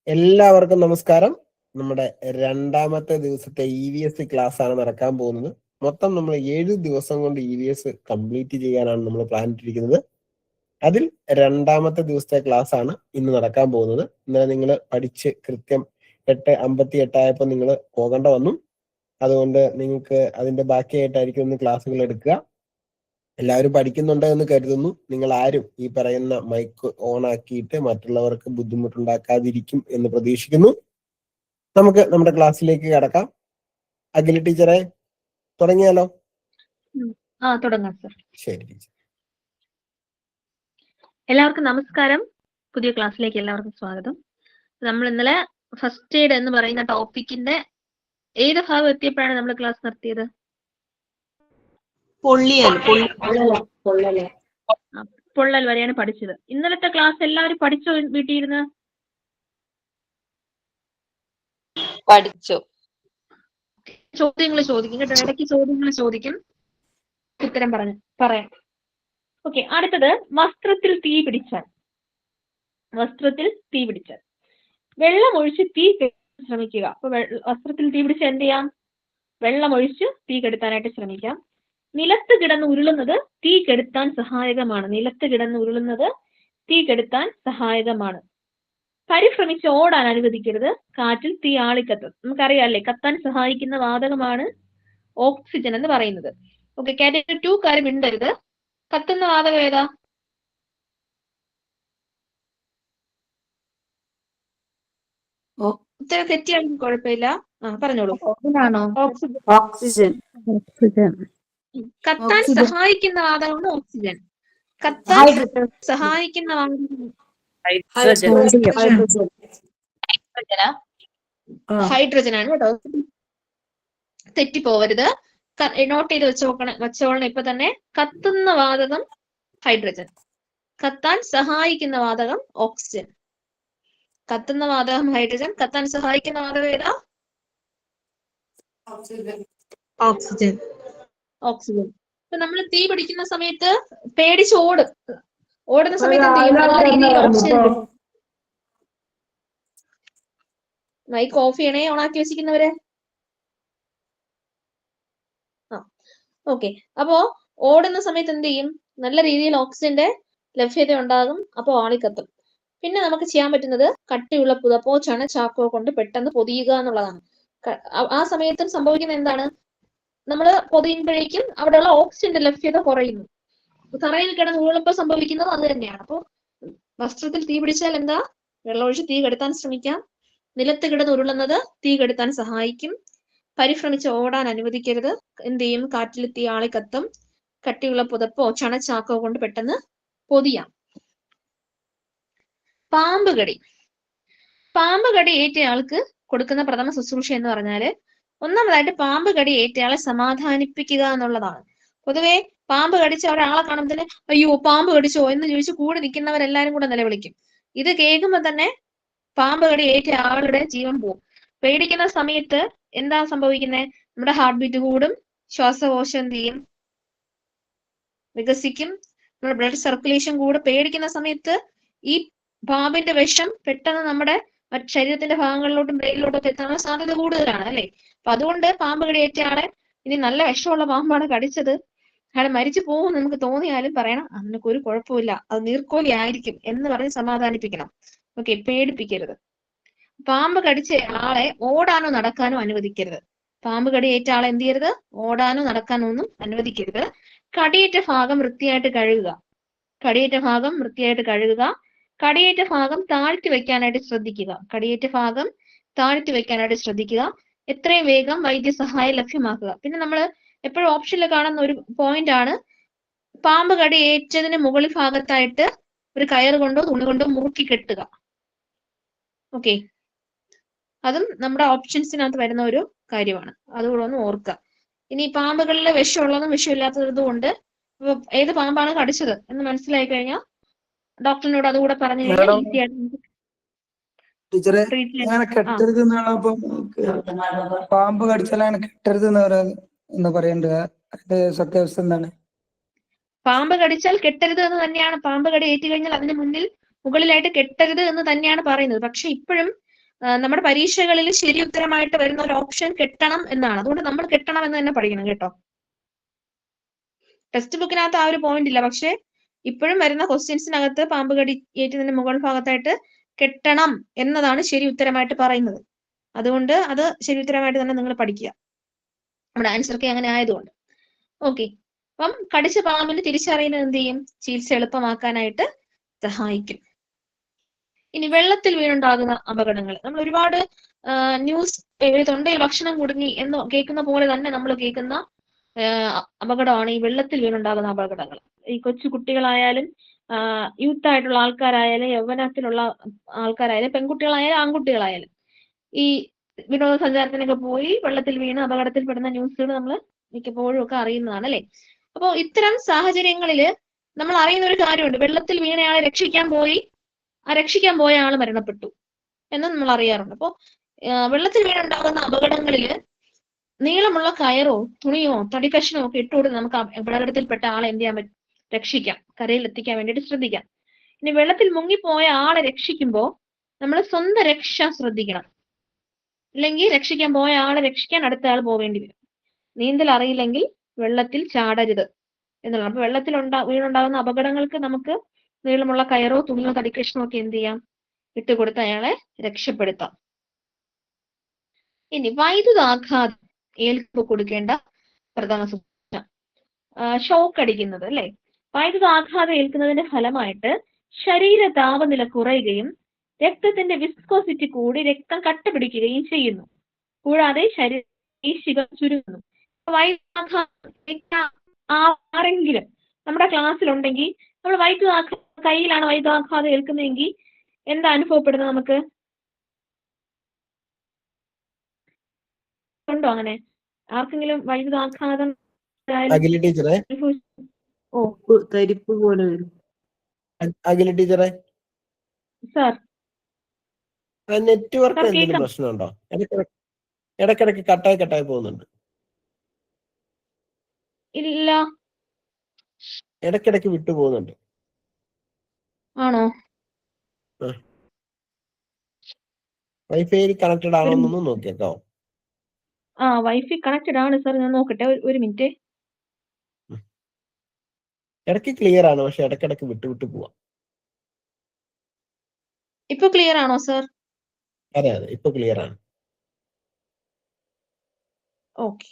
എല്ലാവർക്കും നമസ്കാരം. നമ്മുടെ രണ്ടാമത്തെ ദിവസത്തെ EVS ക്ലാസ് ആണ് നടക്കാൻ പോകുന്നത്. മൊത്തം നമ്മൾ 7 ദിവസം കൊണ്ട് EVS കംപ്ലീറ്റ് ചെയ്യാനാണ് നമ്മൾ പ്ലാൻ ഇട്ടിരിക്കുന്നത്. അതിൽ രണ്ടാമത്തെ ദിവസത്തെ ക്ലാസ് ആണ് ഇന്ന് നടക്കാൻ പോകുന്നത്. ഇന്നലെ നിങ്ങൾ പഠിച്ച് കൃത്യം 8:58 ആയപ്പോൾ നിങ്ങൾ പോകേണ്ട വന്നു. അതുകൊണ്ട് നിങ്ങൾക്ക് അതിന്റെ ബാക്കിയായിട്ടായിരിക്കും ഇന്ന് ക്ലാസ്സുകൾ എടുക്കുക. എല്ലാവരും പഠിക്കുന്നുണ്ട് എന്ന് കരുതുന്നു. നിങ്ങൾ ആരും ഈ പറയുന്ന മൈക്ക് ഓൺ ആക്കിയിട്ട് മറ്റുള്ളവർക്ക് ബുദ്ധിമുട്ടുണ്ടാക്കാതിരിക്കും എന്ന് പ്രതീക്ഷിക്കുന്നു. നമുക്ക് നമ്മുടെ ക്ലാസ്സിലേക്ക് കടക്കാം. അഖില ടീച്ചറെ തുടങ്ങിയാലോ? തുടങ്ങാം സർ. ശരി ടീച്ചർ. എല്ലാവർക്കും നമസ്കാരം. പുതിയ ക്ലാസ്സിലേക്ക് എല്ലാവർക്കും സ്വാഗതം. നമ്മൾ ഇന്നലെ ഫസ്റ്റ് എയ്ഡ് എന്ന് പറയുന്ന ടോപ്പിക്കിന്റെ ഏത് ഭാഗം എത്തിയപ്പോഴാണ് നമ്മൾ ക്ലാസ് നടത്തിയത്? പൊള്ളൽ വരെയാണ് പഠിച്ചത്. ഇന്നലത്തെ ക്ലാസ് എല്ലാവരും പഠിച്ചോ? വീട്ടിലിരുന്ന് പഠിച്ചു. ചോദ്യങ്ങൾ ചോദിക്കും കേട്ടോ, ഇടയ്ക്ക് ചോദ്യങ്ങൾ ചോദിക്കും, ഉത്തരം പറയാം. ഓക്കെ, അടുത്തത് വസ്ത്രത്തിൽ തീ പിടിച്ചാൽ. വെള്ളം ഒഴിച്ച് തീ കെടുത്താൻ ശ്രമിക്കുക. അപ്പൊ വസ്ത്രത്തിൽ തീ പിടിച്ചാൽ എന്ത് ചെയ്യാം? വെള്ളം ഒഴിച്ച് തീ കെടുത്താനായിട്ട് ശ്രമിക്കാം. നിലത്ത് കിടന്ന് ഉരുളുന്നത് തീ കെടുത്താൻ സഹായകമാണ്. പരിഭ്രമിച്ച് ഓടാൻ അനുവദിക്കരുത്. കാറ്റിൽ തീ ആളിക്കത്തും. നമുക്കറിയാല്ലേ, കത്താൻ സഹായിക്കുന്ന വാതകമാണ് ഓക്സിജൻ എന്ന് പറയുന്നത്. ഓക്കെ, കാറ്റഗറി 2 കാര്യം മിണ്ടരുത്. കത്തുന്ന വാതകം ഏതാ? ഉത്തരം തെറ്റിയാലും കുഴപ്പമില്ല. പറഞ്ഞോളൂ. ഓക്സിജൻ. കത്താൻ സഹായിക്കുന്ന വാതകമാണ് ഓക്സിജൻ. കത്താൻ സഹായിക്കുന്ന വാതകം ഹൈഡ്രജൻ ആണ് കേട്ടോ. തെറ്റിപ്പോവരുത്, നോട്ട് ചെയ്ത് വെച്ചോളണം ഇപ്പൊ തന്നെ. കത്തുന്ന വാതകം ഹൈഡ്രജൻ, കത്താൻ സഹായിക്കുന്ന വാതകം ഓക്സിജൻ. കത്തുന്ന വാതകം ഹൈഡ്രജൻ, കത്താൻ സഹായിക്കുന്ന വാതകം ഏതാ? ഓക്സിജൻ. ഇപ്പൊ നമ്മൾ തീ പിടിക്കുന്ന സമയത്ത് പേടിച്ച് ഓടുന്ന സമയത്ത് എന്ത് ചെയ്യും? നല്ല രീതിയിൽ ഓക്സിജൻ. മൈക്ക് ഓഫ് ചെയ്യണേ, ഓണാക്കി വെച്ചിരിക്കുന്നവരെ. ഓക്കെ, അപ്പോ ഓടുന്ന സമയത്ത് എന്ത് ചെയ്യും? നല്ല രീതിയിൽ ഓക്സിജന്റെ ലഭ്യത ഉണ്ടാകും, അപ്പോ ആളിക്കത്തും. പിന്നെ നമുക്ക് ചെയ്യാൻ പറ്റുന്നത് കട്ടിയുള്ള പുതപ്പോ ചാക്കോ കൊണ്ട് പെട്ടെന്ന് പൊതിയുക എന്നുള്ളതാണ്. ആ സമയത്തും സംഭവിക്കുന്നത് എന്താണ്? നമ്മൾ പൊതിയുമ്പോഴേക്കും അവിടെയുള്ള ഓക്സിജന്റെ ലഭ്യത കുറയുന്നു. തറയിൽ കിടന്ന് ഉരുളുമ്പോൾ സംഭവിക്കുന്നത് അത് തന്നെയാണ്. അപ്പോൾ വസ്ത്രത്തിൽ തീ പിടിച്ചാൽ എന്താ? വെള്ളമൊഴിച്ച് തീ കെടുത്താൻ ശ്രമിക്കാം. നിലത്ത് കിടന്ന് ഉരുളുന്നത് തീ കെടുത്താൻ സഹായിക്കും. പരിഭ്രമിച്ച് ഓടാൻ അനുവദിക്കരുത്. എന്ത് ചെയ്യും? കാറ്റിൽ തീ ആളിക്കത്തും. കട്ടിയുള്ള പുതപ്പോ ചാക്കോ കൊണ്ട് പെട്ടെന്ന് പൊതിയാം. പാമ്പ് കടി ഏറ്റയാൾക്ക് കൊടുക്കുന്ന പ്രഥമ ശുശ്രൂഷ എന്ന് പറഞ്ഞാല്, ഒന്നാമതായിട്ട് പാമ്പ് കടി ഏറ്റയാളെ സമാധാനിപ്പിക്കുക എന്നുള്ളതാണ്. പൊതുവെ പാമ്പ് കടിച്ച ഒരാളെ കാണുമ്പോൾ അയ്യോ പാമ്പ് കടിച്ചോ എന്ന് ചോദിച്ച് കൂടെ നിൽക്കുന്നവരെല്ലാരും കൂടെ നിലവിളിക്കും. ഇത് കേൾക്കുമ്പോ തന്നെ പാമ്പ് കടി ഏറ്റ ആളുടെ ജീവൻ പോവും. പേടിക്കുന്ന സമയത്ത് എന്താ സംഭവിക്കുന്നത്? നമ്മുടെ ഹാർട്ട് ബീറ്റ് കൂടും, ശ്വാസകോശം എന്ത് ചെയ്യും? വികസിക്കും, നമ്മുടെ ബ്ലഡ് സർക്കുലേഷൻ കൂടും. പേടിക്കുന്ന സമയത്ത് ഈ പാമ്പിന്റെ വിഷം പെട്ടെന്ന് നമ്മുടെ ശരീരത്തിന്റെ ഭാഗങ്ങളിലോട്ടും ബ്രെയിനിലോട്ടും എത്താനുള്ള സാധ്യത കൂടുതലാണ് അല്ലെ? അപ്പൊ അതുകൊണ്ട് പാമ്പ് കടിയേറ്റ ആളെ ഇനി നല്ല വിഷമുള്ള പാമ്പാണ് കടിച്ചത്, അയാൾ മരിച്ചു പോകും നമുക്ക് തോന്നിയാലും പറയണം അതിനൊക്കെ ഒരു കുഴപ്പമില്ല, അത് നീർക്കോലി ആയിരിക്കും എന്ന് പറഞ്ഞ് സമാധാനിപ്പിക്കണം. ഓക്കെ, പേടിപ്പിക്കരുത്. പാമ്പ് കടിച്ച ആളെ ഓടാനോ നടക്കാനോ അനുവദിക്കരുത്. പാമ്പ് കടിയേറ്റ ആളെ എന്ത് ചെയ്യരുത്? ഓടാനോ നടക്കാനോ ഒന്നും അനുവദിക്കരുത്. കടിയേറ്റ ഭാഗം വൃത്തിയായിട്ട് കഴുകുക. കടിയേറ്റ ഭാഗം താഴ്ത്തി വെക്കാനായിട്ട് ശ്രദ്ധിക്കുക. എത്രയും വേഗം വൈദ്യസഹായം ലഭ്യമാക്കുക. പിന്നെ നമ്മൾ എപ്പോഴും ഓപ്ഷനിൽ കാണുന്ന ഒരു പോയിന്റ് ആണ്, പാമ്പ് കടി ഏറ്റതിന് മുകളിൽ ഭാഗത്തായിട്ട് ഒരു കയർ കൊണ്ടോ തുണി കൊണ്ടോ മുറുക്കി കെട്ടുക. ഓക്കെ, അതും നമ്മുടെ ഓപ്ഷൻസിനകത്ത് വരുന്ന ഒരു കാര്യമാണ്, അതുകൂടെ ഒന്ന് ഓർക്കുക. ഇനി പാമ്പുകളിലെ വിഷമുള്ളതും വിഷമില്ലാത്തതും ഉണ്ട്. ഏത് പാമ്പാണ് കടിച്ചത് എന്ന് മനസ്സിലായി കഴിഞ്ഞാൽ ഡോക്ടറിനോട് അതുകൂടെ പറഞ്ഞു കഴിഞ്ഞാൽ ഈസി ആയിട്ട് പാമ്പ് കടിച്ചാലാണ് കെട്ടരുത് എന്ന് പറയേണ്ടത്. സത്യാവസ്ഥ എന്താണ്? പാമ്പ് കടിച്ചാൽ കെട്ടരുത് എന്ന് തന്നെയാണ്. പാമ്പ് കടി ഏറ്റു കഴിഞ്ഞാൽ അതിന് മുകളിലായിട്ട് കെട്ടരുത് എന്ന് തന്നെയാണ് പറയുന്നത്. പക്ഷെ ഇപ്പോഴും നമ്മുടെ പരീക്ഷകളിൽ ശരി ഉത്തരമായിട്ട് വരുന്ന ഒരു ഓപ്ഷൻ കെട്ടണം എന്നാണ്. അതുകൊണ്ട് നമ്മൾ കെട്ടണം എന്ന് തന്നെ പഠിക്കണം കേട്ടോ. ടെക്സ്റ്റ് ബുക്കിനകത്ത് ആ ഒരു പോയിന്റ് ഇല്ല, പക്ഷെ ഇപ്പോഴും വരുന്ന ക്വസ്റ്റ്യൻസിനകത്ത് പാമ്പ് കടിയേറ്റതിന്റെ മുകൾ ഭാഗത്തായിട്ട് കെട്ടണം എന്നതാണ് ശരി ഉത്തരമായിട്ട് പറയുന്നത്. അതുകൊണ്ട് അത് ശരി ഉത്തരമായിട്ട് തന്നെ നിങ്ങൾ പഠിക്കുക, നമ്മുടെ ആൻസർ കീ അങ്ങനെ ആയതുകൊണ്ട്. ഓക്കെ, അപ്പം കടിച്ച പാമ്പിന് തിരിച്ചറിയുന്നത് എന്ത് ചെയ്യും? ചികിത്സ എളുപ്പമാക്കാനായിട്ട് സഹായിക്കും. ഇനി വെള്ളത്തിൽ വീണുണ്ടാകുന്ന അപകടങ്ങൾ. നമ്മൾ ഒരുപാട് ന്യൂസ് തൊണ്ടയിൽ ഭക്ഷണം കുടുങ്ങി എന്ന് കേൾക്കുന്ന പോലെ തന്നെ നമ്മൾ കേൾക്കുന്ന അപകടമാണ് ഈ വെള്ളത്തിൽ വീണുണ്ടാകുന്ന അപകടങ്ങൾ. ഈ കൊച്ചു കുട്ടികളായാലും യൂത്ത് ആയിട്ടുള്ള ആൾക്കാരായാലും യൗവനത്തിലുള്ള ആൾക്കാരായാലും പെൺകുട്ടികളായാലും ആൺകുട്ടികളായാലും ഈ വിനോദസഞ്ചാരത്തിനൊക്കെ പോയി വെള്ളത്തിൽ വീണ് അപകടത്തിൽപ്പെടുന്ന ന്യൂസുകൾ നമ്മൾ മിക്കപ്പോഴും ഒക്കെ അറിയുന്നതാണ് അല്ലെ. അപ്പോൾ ഇത്തരം സാഹചര്യങ്ങളിൽ നമ്മൾ അറിയുന്ന ഒരു കാര്യമുണ്ട്, വെള്ളത്തിൽ വീണയാളെ രക്ഷിക്കാൻ പോയ ആൾ മരണപ്പെട്ടു എന്ന് നമ്മൾ അറിയാറുണ്ട്. അപ്പോൾ വെള്ളത്തിൽ വീണുണ്ടാകുന്ന അപകടങ്ങളിൽ നീളമുള്ള കയറോ തുണിയോ തടിക്കഷ്ണോ ഒക്കെ ഇട്ടുകൊടുത്ത് നമുക്ക് അപകടത്തിൽപ്പെട്ട ആളെ എന്ത് ചെയ്യാൻ പറ്റും? രക്ഷിക്കാം, കരയിൽ എത്തിക്കാൻ വേണ്ടിയിട്ട് ശ്രദ്ധിക്കാം. ഇനി വെള്ളത്തിൽ മുങ്ങിപ്പോയ ആളെ രക്ഷിക്കുമ്പോൾ നമ്മൾ സ്വന്തം രക്ഷ ശ്രദ്ധിക്കണം, അല്ലെങ്കിൽ രക്ഷിക്കാൻ പോയ ആളെ രക്ഷിക്കാൻ അടുത്ത ആൾ പോവേണ്ടി വരും. നീന്തൽ അറിയില്ലെങ്കിൽ വെള്ളത്തിൽ ചാടരുത് എന്നുള്ളത്. അപ്പൊ വെള്ളത്തിൽ വീണുണ്ടാകുന്ന അപകടങ്ങൾക്ക് നമുക്ക് നീളമുള്ള കയറോ തുണിയോ തടിക്കഷ്ണോ ഒക്കെ എന്ത് ചെയ്യാം? ഇട്ടുകൊടുത്ത് അയാളെ രക്ഷപ്പെടുത്താം. ഇനി വൈദ്യുതാഘാതം ഏൽക്കുമ്പോൾ കൊടുക്കേണ്ട പ്രധാന സൂചന, ഷോക്ക് അടിക്കുന്നത് അല്ലെ. വൈദ്യുതാഘാതം ഏൽക്കുന്നതിന്റെ ഫലമായിട്ട് ശരീര താപനില കുറയുകയും രക്തത്തിന്റെ വിസ്കോസിറ്റി കൂടി രക്തം കട്ടപിടിക്കുകയും ചെയ്യുന്നു. കൂടാതെ ശരീരം ചുരുങ്ങുന്നു. വൈദ്യുതാഘാതം ആരെങ്കിലും നമ്മുടെ ക്ലാസ്സിലുണ്ടെങ്കിൽ നമ്മൾ കയ്യിലാണ് വൈദ്യുതാഘാതം ഏൽക്കുന്നതെങ്കിൽ എന്താ അനുഭവപ്പെടുന്നത്? നമുക്ക് ഉണ്ടോ അങ്ങനെ ആർക്കെങ്കിലും വൈദ്യുതാഘാതം? തരിപ്പ് പോലെ വരും. ടീച്ചറെ, സാർ നെറ്റ്വർക്ക് എന്തെങ്കിലും പ്രശ്നമുണ്ടോ? ഇടക്കിടക്ക് കട്ടായി പോകുന്നുണ്ട്. ഇല്ല, ഇടക്കിടക്ക് വിട്ടു പോകുന്നുണ്ട്. ആണോ? വൈഫൈ കണക്റ്റഡ് ആണോ എന്നൊന്ന് നോക്കിയേക്കോ. വൈഫൈ കണക്റ്റഡ് ആണ് സാർ, ഞാൻ നോക്കട്ടെ, ഒരു മിനിറ്റ്. ഇടയ്ക്ക് ക്ലിയർ ആണ്, പക്ഷെ ഇടക്കിടക്ക് വിട്ടു പോവാം. ഇപ്പൊ ക്ലിയർ ആണോ സാർ? അതെ, ഇപ്പൊ ക്ലിയർ ആണ്. ഓക്കെ,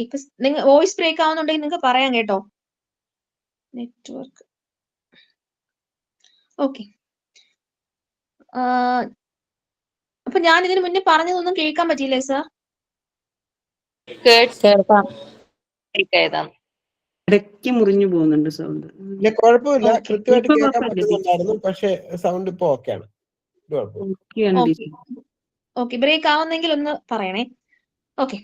ഇപ്പൊ നിങ്ങൾ വോയിസ് ബ്രേക്ക് ആവുന്നുണ്ടെങ്കിൽ നിങ്ങൾക്ക് പറയാം കേട്ടോ. Network okay. അപ്പൊ ഞാൻ ഇതിന് മുന്നേ പറഞ്ഞതൊന്നും കേൾക്കാൻ പറ്റിയില്ലേ സാർ? ഇടയ്ക്ക് മുറിഞ്ഞു പോകുന്നുണ്ട് സൗണ്ട്. ഇല്ല, കുഴപ്പമില്ല, കൃത്യമായിട്ട് കേൾക്കാൻ പറ്റുന്നുണ്ടായിരുന്നു. പക്ഷെ സൗണ്ട് ഇപ്പൊ ഓക്കെയാണ്. ഓക്കെ, ബ്രേക്ക് ആവുന്നെങ്കിൽ ഒന്ന് പറയണേ. ഓക്കെ,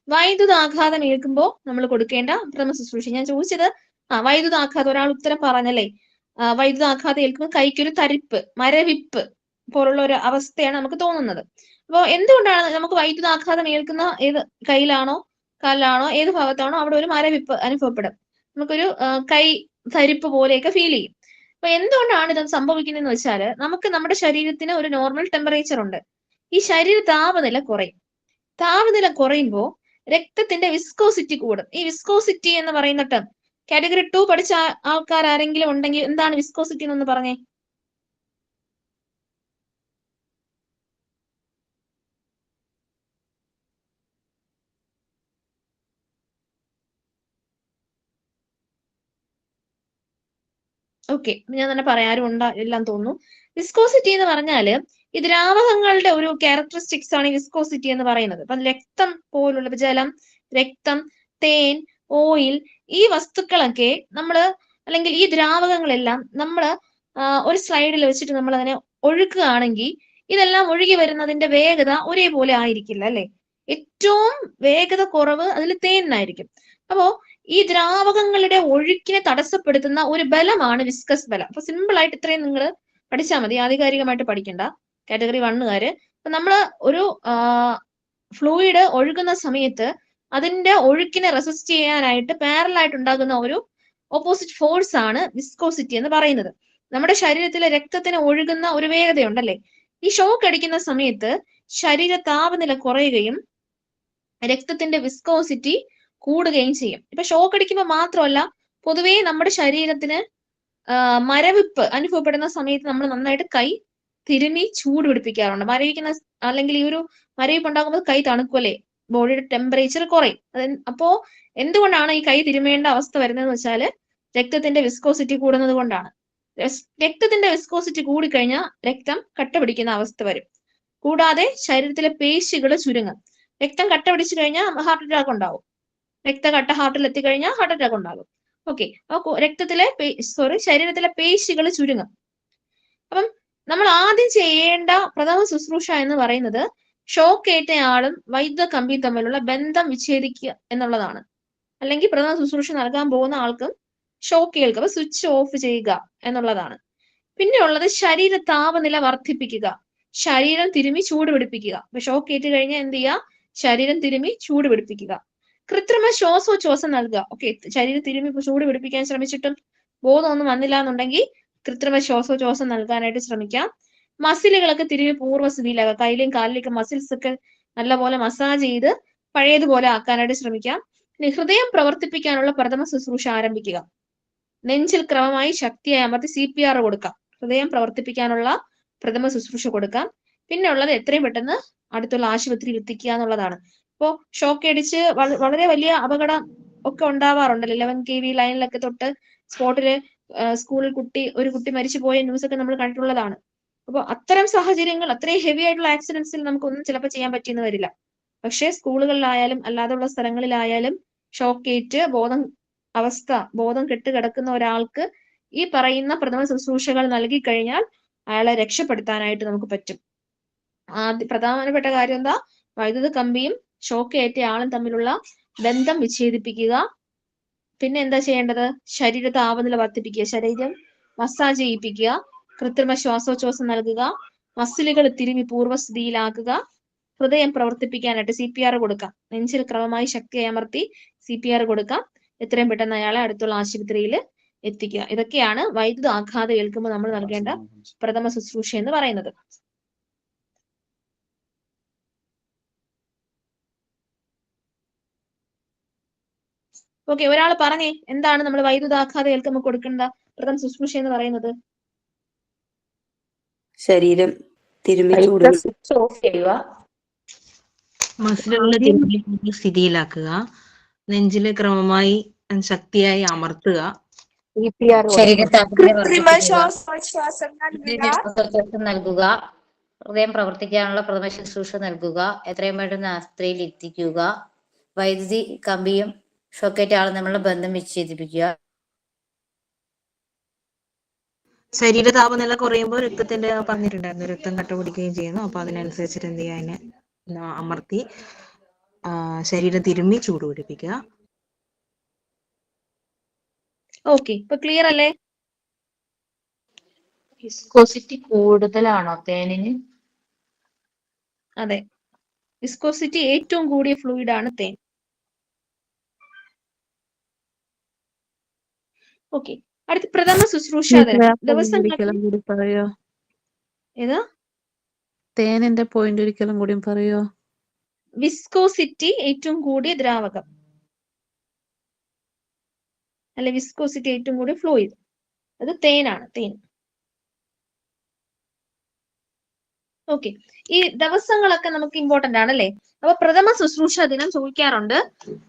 വൈദ്യുതാഘാതം ഏൽക്കുമ്പോൾ നമ്മൾ കൊടുക്കേണ്ട പ്രഥമ ശുശ്രൂഷ. ഞാൻ ചോദിച്ചത് വൈദ്യുതാഘാതം, ഒരാൾ ഉത്തരം പറഞ്ഞല്ലേ, വൈദ്യുതാഘാതം ഏൽക്കുമ്പോൾ കൈക്കൊരു തരിപ്പ്, മരവിപ്പ് പോലുള്ള ഒരു അവസ്ഥയാണ് നമുക്ക് തോന്നുന്നത്. അപ്പോൾ എന്തുകൊണ്ടാണ് നമുക്ക് വൈദ്യുതാഘാതം ഏൽക്കുന്ന ഏത് കയ്യിലാണോ കാലിലാണോ ഏത് ഭാഗത്താണോ അവിടെ ഒരു മരവിപ്പ് അനുഭവപ്പെടും, നമുക്കൊരു കൈ തരിപ്പ് പോലെയൊക്കെ ഫീൽ ചെയ്യും. അപ്പൊ എന്തുകൊണ്ടാണ് ഇത് സംഭവിക്കുന്നതെന്ന് വെച്ചാൽ നമുക്ക് നമ്മുടെ ശരീരത്തിന് ഒരു നോർമൽ ടെമ്പറേച്ചർ ഉണ്ട്. ഈ ശരീര താപനില കുറയും. താപനില കുറയുമ്പോൾ രക്തത്തിന്റെ വിസ്കോസിറ്റി കൂടും. ഈ വിസ്കോസിറ്റി എന്ന് പറയുന്ന ടേം കാറ്റഗറി 2 പഠിച്ച ആൾക്കാർ ആരെങ്കിലും ഉണ്ടെങ്കിൽ എന്താണ് വിസ്കോസിറ്റി എന്നൊന്ന് പറഞ്ഞേ. ഓക്കെ, ഞാൻ തന്നെ പറയാം, ആരും എല്ലാം തോന്നുന്നു. വിസ്കോസിറ്റി എന്ന് പറഞ്ഞാല് ഈ ദ്രാവകങ്ങളുടെ ഒരു ക്യാരക്ടറിസ്റ്റിക്സ് ആണ് ഈ വിസ്കോസിറ്റി എന്ന് പറയുന്നത്. ഇപ്പൊ രക്തം പോലുള്ള ജലം, രക്തം, തേൻ, ഓയിൽ, ഈ വസ്തുക്കളൊക്കെ അല്ലെങ്കിൽ ഈ ദ്രാവകങ്ങളെല്ലാം നമ്മള് ഒരു സ്ലൈഡിൽ വെച്ചിട്ട് നമ്മൾ അതിനെ ഒഴുക്കുകയാണെങ്കിൽ ഇതെല്ലാം ഒഴുകി വരുന്നതിന്റെ വേഗത ഒരേപോലെ ആയിരിക്കില്ല അല്ലെ. ഏറ്റവും വേഗത കുറവ് അതിൽ തേനിനായിരിക്കും. അപ്പോ ഈ ദ്രാവകങ്ങളുടെ ഒഴുക്കിനെ തടസ്സപ്പെടുത്തുന്ന ഒരു ബലമാണ് വിസ്കസ് ബലം. അപ്പൊ സിമ്പിൾ ആയിട്ട് ഇത്രയും നിങ്ങൾ പഠിച്ചാൽ മതി, ആധികാരികമായിട്ട് പഠിക്കണ്ട, കാറ്റഗറി 1കാര്. അപ്പൊ നമ്മള് ഒരു ഫ്ലൂയിഡ് ഒഴുകുന്ന സമയത്ത് അതിന്റെ ഒഴുക്കിനെ റെസിസ്റ്റ് ചെയ്യാനായിട്ട് പാരലായിട്ട് ഉണ്ടാകുന്ന ഒരു ഓപ്പോസിറ്റ് ഫോഴ്സ് ആണ് വിസ്കോസിറ്റി എന്ന് പറയുന്നത്. നമ്മുടെ ശരീരത്തിലെ രക്തത്തിന് ഒഴുകുന്ന ഒരു വേഗതയുണ്ടല്ലേ, ഈ ഷോക്ക് അടിക്കുന്ന സമയത്ത് ശരീര താപനില കുറയുകയും രക്തത്തിന്റെ വിസ്കോസിറ്റി കൂടുകയും ചെയ്യും. ഇപ്പൊ ഷോക്ക് അടിക്കുമ്പോൾ മാത്രമല്ല, പൊതുവേ നമ്മുടെ ശരീരത്തിന് മരവിപ്പ് അനുഭവപ്പെടുന്ന സമയത്ത് നമ്മൾ നന്നായിട്ട് കൈ തിരുമി ചൂട് പിടിപ്പിക്കാറുണ്ട്. മരവിക്കുന്ന അല്ലെങ്കിൽ ഈ ഒരു മരവിപ്പ് ഉണ്ടാകുമ്പോൾ കൈ തണുക്കുമല്ലേ, ബോഡിയുടെ ടെമ്പറേച്ചർ കുറയും. അപ്പോ എന്തുകൊണ്ടാണ് ഈ കൈ തിരുമേണ്ട അവസ്ഥ വരുന്നതെന്ന് വെച്ചാൽ രക്തത്തിന്റെ വിസ്കോസിറ്റി കൂടുന്നത് കൊണ്ടാണ്. രക്തത്തിന്റെ വിസ്കോസിറ്റി കൂടിക്കഴിഞ്ഞാൽ രക്തം കട്ട പിടിക്കുന്ന അവസ്ഥ വരും. കൂടാതെ ശരീരത്തിലെ പേശികൾ ചുരുങ്ങും. രക്തം കട്ട പിടിച്ചു കഴിഞ്ഞാൽ ഹാർട്ട് അറ്റാക്ക് ഉണ്ടാവും. രക്തകട്ട ഹാർട്ടിൽ എത്തിക്കഴിഞ്ഞാൽ ഹാർട്ട് അറ്റാക്ക് ഉണ്ടാകും. ഓക്കെ, അപ്പൊ ശരീരത്തിലെ പേശികൾ ചുരുങ്ങും. അപ്പം നമ്മൾ ആദ്യം ചെയ്യേണ്ട പ്രഥമ ശുശ്രൂഷ എന്ന് പറയുന്നത് ഷോക്ക് ഏറ്റയാളും വൈദ്യുത കമ്പി തമ്മിലുള്ള ബന്ധം വിച്ഛേദിക്കുക എന്നുള്ളതാണ്. അല്ലെങ്കിൽ പ്രഥമ ശുശ്രൂഷ നൽകാൻ പോകുന്ന ആൾക്കും ഷോക്ക് ഏൽക്കുക, സ്വിച്ച് ഓഫ് ചെയ്യുക എന്നുള്ളതാണ്. പിന്നെ ഉള്ളത് ശരീര താപനില വർദ്ധിപ്പിക്കുക, ശരീരം തിരുമി ചൂട് പിടിപ്പിക്കുക. അപ്പൊ ഷോക്ക് ഏറ്റ് കഴിഞ്ഞാൽ എന്ത് ചെയ്യുക, ശരീരം തിരുമി ചൂട് പിടിപ്പിക്കുക. കൃത്രിമ ശ്വാസോച്ഛ്വാസം നൽകുക. ഓക്കെ, ശരീരം തിരുമി ചൂട് പിടിപ്പിക്കാൻ ശ്രമിച്ചിട്ടും ബോധമൊന്നും വന്നില്ല എന്നുണ്ടെങ്കിൽ കൃത്രിമ ശ്വാസോച്ഛ്വാസം നൽകാനായിട്ട് ശ്രമിക്കാം. മസിലുകളൊക്കെ തിരുമി പൂർവ്വസ്ഥിതിയിലാക്കുക. കയ്യിലെയും കാലിലേക്ക് മസിൽസ് ഒക്കെ നല്ലപോലെ മസാജ് ചെയ്ത് പഴയതുപോലെ ആക്കാനായിട്ട് ശ്രമിക്കാം. ഇനി ഹൃദയം പ്രവർത്തിപ്പിക്കാനുള്ള പ്രഥമ ശുശ്രൂഷ ആരംഭിക്കുക. നെഞ്ചിൽ ക്രമമായി ശക്തിയായി അമർത്തി CPR കൊടുക്കാം. ഹൃദയം പ്രവർത്തിപ്പിക്കാനുള്ള പ്രഥമ ശുശ്രൂഷ കൊടുക്കാം. പിന്നെ ഉള്ളത് എത്രയും പെട്ടെന്ന് അടുത്തുള്ള ആശുപത്രിയിൽ എത്തിക്കുക എന്നുള്ളതാണ്. ഇപ്പോ ഷോക്ക് അടിച്ച് വളരെ വലിയ അപകടം ഒക്കെ ഉണ്ടാവാറുണ്ടല്ലോ. 11 kV ലൈനിലൊക്കെ തൊട്ട് സ്പോട്ടില് സ്കൂളിൽ ഒരു കുട്ടി മരിച്ചു പോയ ന്യൂസ് ഒക്കെ നമ്മൾ കണ്ടിട്ടുള്ളതാണ്. അപ്പോൾ അത്തരം സാഹചര്യങ്ങൾ, അത്രയും ഹെവി ആയിട്ടുള്ള ആക്സിഡൻസിൽ നമുക്കൊന്നും ചിലപ്പോൾ ചെയ്യാൻ പറ്റിയെന്ന് വരില്ല. പക്ഷേ സ്കൂളുകളിലായാലും അല്ലാതെയുള്ള സ്ഥലങ്ങളിലായാലും ഷോക്ക് ഏറ്റ് ബോധം കെട്ട് കിടക്കുന്ന ഒരാൾക്ക് ഈ പറയുന്ന പ്രഥമ ശുശ്രൂഷകൾ നൽകി കഴിഞ്ഞാൽ അയാളെ രക്ഷപ്പെടുത്താനായിട്ട് നമുക്ക് പറ്റും. പ്രധാനപ്പെട്ട കാര്യം എന്താ, വൈദ്യുത കമ്പിയും ഷോക്ക് ഏറ്റ ആളും തമ്മിലുള്ള ബന്ധം വിച്ഛേദിപ്പിക്കുക. പിന്നെ എന്താ ചെയ്യേണ്ടത്, ശരീര താപനില വർദ്ധിപ്പിക്കുക, ശരീരം മസാജ് ചെയ്യിപ്പിക്കുക, കൃത്രിമ ശ്വാസോച്ഛ്വാസം നൽകുക, മസിലുകൾ തിരുമി പൂർവ്വസ്ഥിതിയിലാക്കുക, ഹൃദയം പ്രവർത്തിപ്പിക്കാനായിട്ട് CPR കൊടുക്കാം. നെഞ്ചിൽ ക്രമമായി ശക്തിയായി അമർത്തി CPR കൊടുക്കാം. എത്രയും പെട്ടെന്ന് അയാളെ അടുത്തുള്ള ആശുപത്രിയിൽ എത്തിക്കുക. ഇതൊക്കെയാണ് വൈദ്യുത ആഘാതം ഏൽക്കുമ്പോൾ നമ്മൾ നൽകേണ്ട പ്രഥമ ശുശ്രൂഷ എന്ന് പറയുന്നത്. ഓക്കെ, ഒരാൾ പറഞ്ഞേ, എന്താണ് നമ്മൾ വൈദ്യുതാഘാതം ഏൽക്കുമ്പോൾ കൊടുക്കേണ്ട പ്രഥമ ശുശ്രൂഷ എന്ന് പറയുന്നത്? ശരീരം തിരുമ്മി ചൂട് സ്വിച്ച് ഓഫ് ചെയ്യുക, മസിലുകളെ തിരുമ്മി സ്ഥിതിയിലാക്കുക, നെഞ്ചില് ക്രമമായി ശക്തിയായി അമർത്തുക, ശ്വാസോച്ഛ്വാസം നൽകുക, ഹൃദയം പ്രവർത്തിക്കാനുള്ള പ്രഥമ ശുശ്രൂഷ നൽകുക, എത്രയും പെട്ടെന്ന് ആസ്പത്രിയിൽ എത്തിക്കുക, വൈദ്യുതി കമ്പിയും ഷോക്കേറ്റ് ആളും തമ്മിലുള്ള ബന്ധം വിച്ഛേദിപ്പിക്കുക. ശരീര താപനില കുറയുമ്പോൾ രക്തത്തിന്റെ പറഞ്ഞിട്ടുണ്ടായിരുന്നു, രക്തം കട്ട പിടിക്കുകയും ചെയ്യുന്നു. അപ്പൊ അതിനനുസരിച്ചിട്ട് എന്ത് ചെയ്യാൻ അമർത്തി ശരീരം തിരുമ്മി ചൂട് പിടിപ്പിക്കുക. ഓക്കെ, ഇപ്പൊ ക്ലിയർ അല്ലേ? വിസ്കോസിറ്റി കൂടുതലാണോ തേനിന്? അതെ, വിസ്കോസിറ്റി ഏറ്റവും കൂടിയ ഫ്ലൂയിഡ് ആണ് തേൻ. ഓക്കെ, അടുത്ത പ്രഥമ ശുശ്രൂഷ ഏതാ? തേനിന്റെ പോയിന്റ് ഒരിക്കലും കൂടി പറയോ? വിസ്കോസിറ്റി ഏറ്റവും കൂടിയ ദ്രാവകം അല്ലെ, വിസ്കോസിറ്റി ഏറ്റവും കൂടിയ ഫ്ലൂയിഡ്, അത് തേനാണ്, തേൻ. ഓക്കെ, ഈ ദിവസങ്ങളൊക്കെ നമുക്ക് ഇമ്പോർട്ടന്റ് ആണല്ലേ. അപ്പൊ പ്രഥമ ശുശ്രൂഷ ദിനം ചോദിക്കാറുണ്ട്.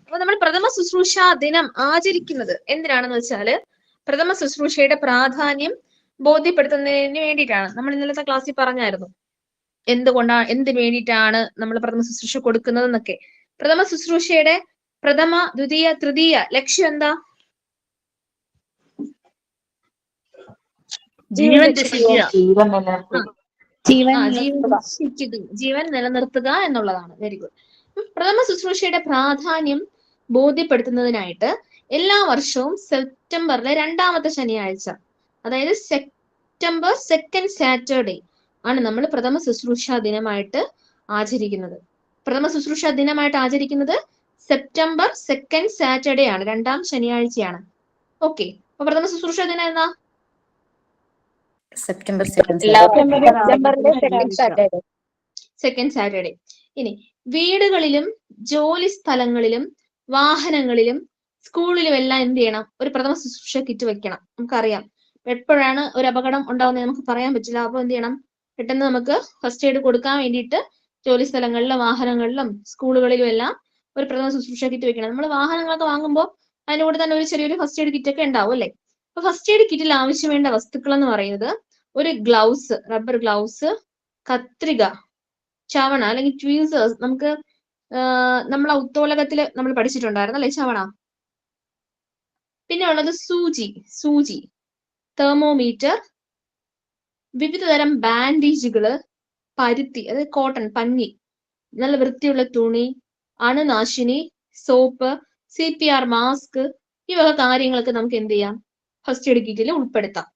അപ്പൊ നമ്മൾ പ്രഥമ ശുശ്രൂഷ ദിനം ആചരിക്കുന്നത് എന്തിനാണെന്ന് വെച്ചാല് പ്രഥമ ശുശ്രൂഷയുടെ പ്രാധാന്യം ബോധ്യപ്പെടുത്തുന്നതിന് വേണ്ടിയിട്ടാണ്. നമ്മൾ ഇന്നലത്തെ ക്ലാസ്സിൽ പറഞ്ഞായിരുന്നു എന്ത് വേണ്ടിയിട്ടാണ് നമ്മൾ പ്രഥമ ശുശ്രൂഷ കൊടുക്കുന്നത് എന്നൊക്കെ. പ്രഥമ ശുശ്രൂഷയുടെ പ്രഥമ, ദ്വിതീയ, തൃതീയ ലക്ഷ്യം എന്താ? ജീവൻ നിലനിർത്തുക എന്നുള്ളതാണ്. Very good. പ്രഥമ ശുശ്രൂഷയുടെ പ്രാധാന്യം ബോധ്യപ്പെടുത്തുന്നതിനായിട്ട് എല്ലാ വർഷവും സെപ്റ്റംബറിലെ 2ാമത്തെ ശനിയാഴ്ച, അതായത് സെപ്റ്റംബർ 2nd സാറ്റർഡേ ആണ് നമ്മൾ പ്രഥമ ശുശ്രൂഷ ദിനമായിട്ട് ആചരിക്കുന്നത്. പ്രഥമ ശുശ്രൂഷ ദിനമായിട്ട് ആചരിക്കുന്നത് സെപ്റ്റംബർ 2nd സാറ്റർഡേ ആണ്, 2ാം ശനിയാഴ്ചയാണ്. ഓക്കെ. അപ്പൊ പ്രഥമ ശുശ്രൂഷ ദിനം എന്നാ? September 2 second Saturday. ഇനി വീടുകളിലും ജോലി സ്ഥലങ്ങളിലും വാഹനങ്ങളിലും സ്കൂളിലും എല്ലാം എന്ത് ചെയ്യണം? ഒരു പ്രഥമ ശുശ്രൂഷ കിറ്റ് വെക്കണം. നമുക്കറിയാം എപ്പോഴാണ് ഒരു അപകടം ഉണ്ടാവുന്നത് നമുക്ക് പറയാൻ പറ്റില്ല. അപ്പൊ എന്ത് ചെയ്യണം? പെട്ടെന്ന് നമുക്ക് ഫസ്റ്റ് എയ്ഡ് കൊടുക്കാൻ വേണ്ടിയിട്ട് ജോലി സ്ഥലങ്ങളിലും വാഹനങ്ങളിലും സ്കൂളുകളിലും എല്ലാം ഒരു പ്രഥമ ശുശ്രൂഷ കിറ്റ് വെക്കണം. നമ്മൾ വാഹനങ്ങളൊക്കെ വാങ്ങുമ്പോൾ അതിന്റെ കൂടെ തന്നെ ഒരു ചെറിയൊരു ഫസ്റ്റ് എയ്ഡ് കിറ്റ് ഒക്കെ ഉണ്ടാവും അല്ലെ? അപ്പൊ ഫസ്റ്റ് എയ്ഡ് കിറ്റിൽ ആവശ്യം വേണ്ട വസ്തുക്കൾ എന്ന് പറയുന്നത് ഒരു ഗ്ലൗസ്, റബ്ബർ ഗ്ലൗസ്, കത്രിക, ചവണ അല്ലെങ്കിൽ ട്വീസേഴ്സ്. നമുക്ക് നമ്മളെ ഉത്തോലകത്തില് നമ്മൾ പഠിച്ചിട്ടുണ്ടായിരുന്നു അല്ലെ ചവണ. പിന്നെ ഉള്ളത് സൂചി, തെർമോമീറ്റർ, വിവിധ തരം ബാൻഡേജുകള്, പരുത്തി അതായത് കോട്ടൺ, പഞ്ഞി, നല്ല വൃത്തിയുള്ള തുണി, അണുനാശിനി, സോപ്പ്, CPR മാസ്ക്, ഈ വക കാര്യങ്ങളൊക്കെ നമുക്ക് എന്ത് ചെയ്യാം? ഫസ്റ്റ് എയ്ഡ് കിറ്റിൽ ഉൾപ്പെടുത്താം.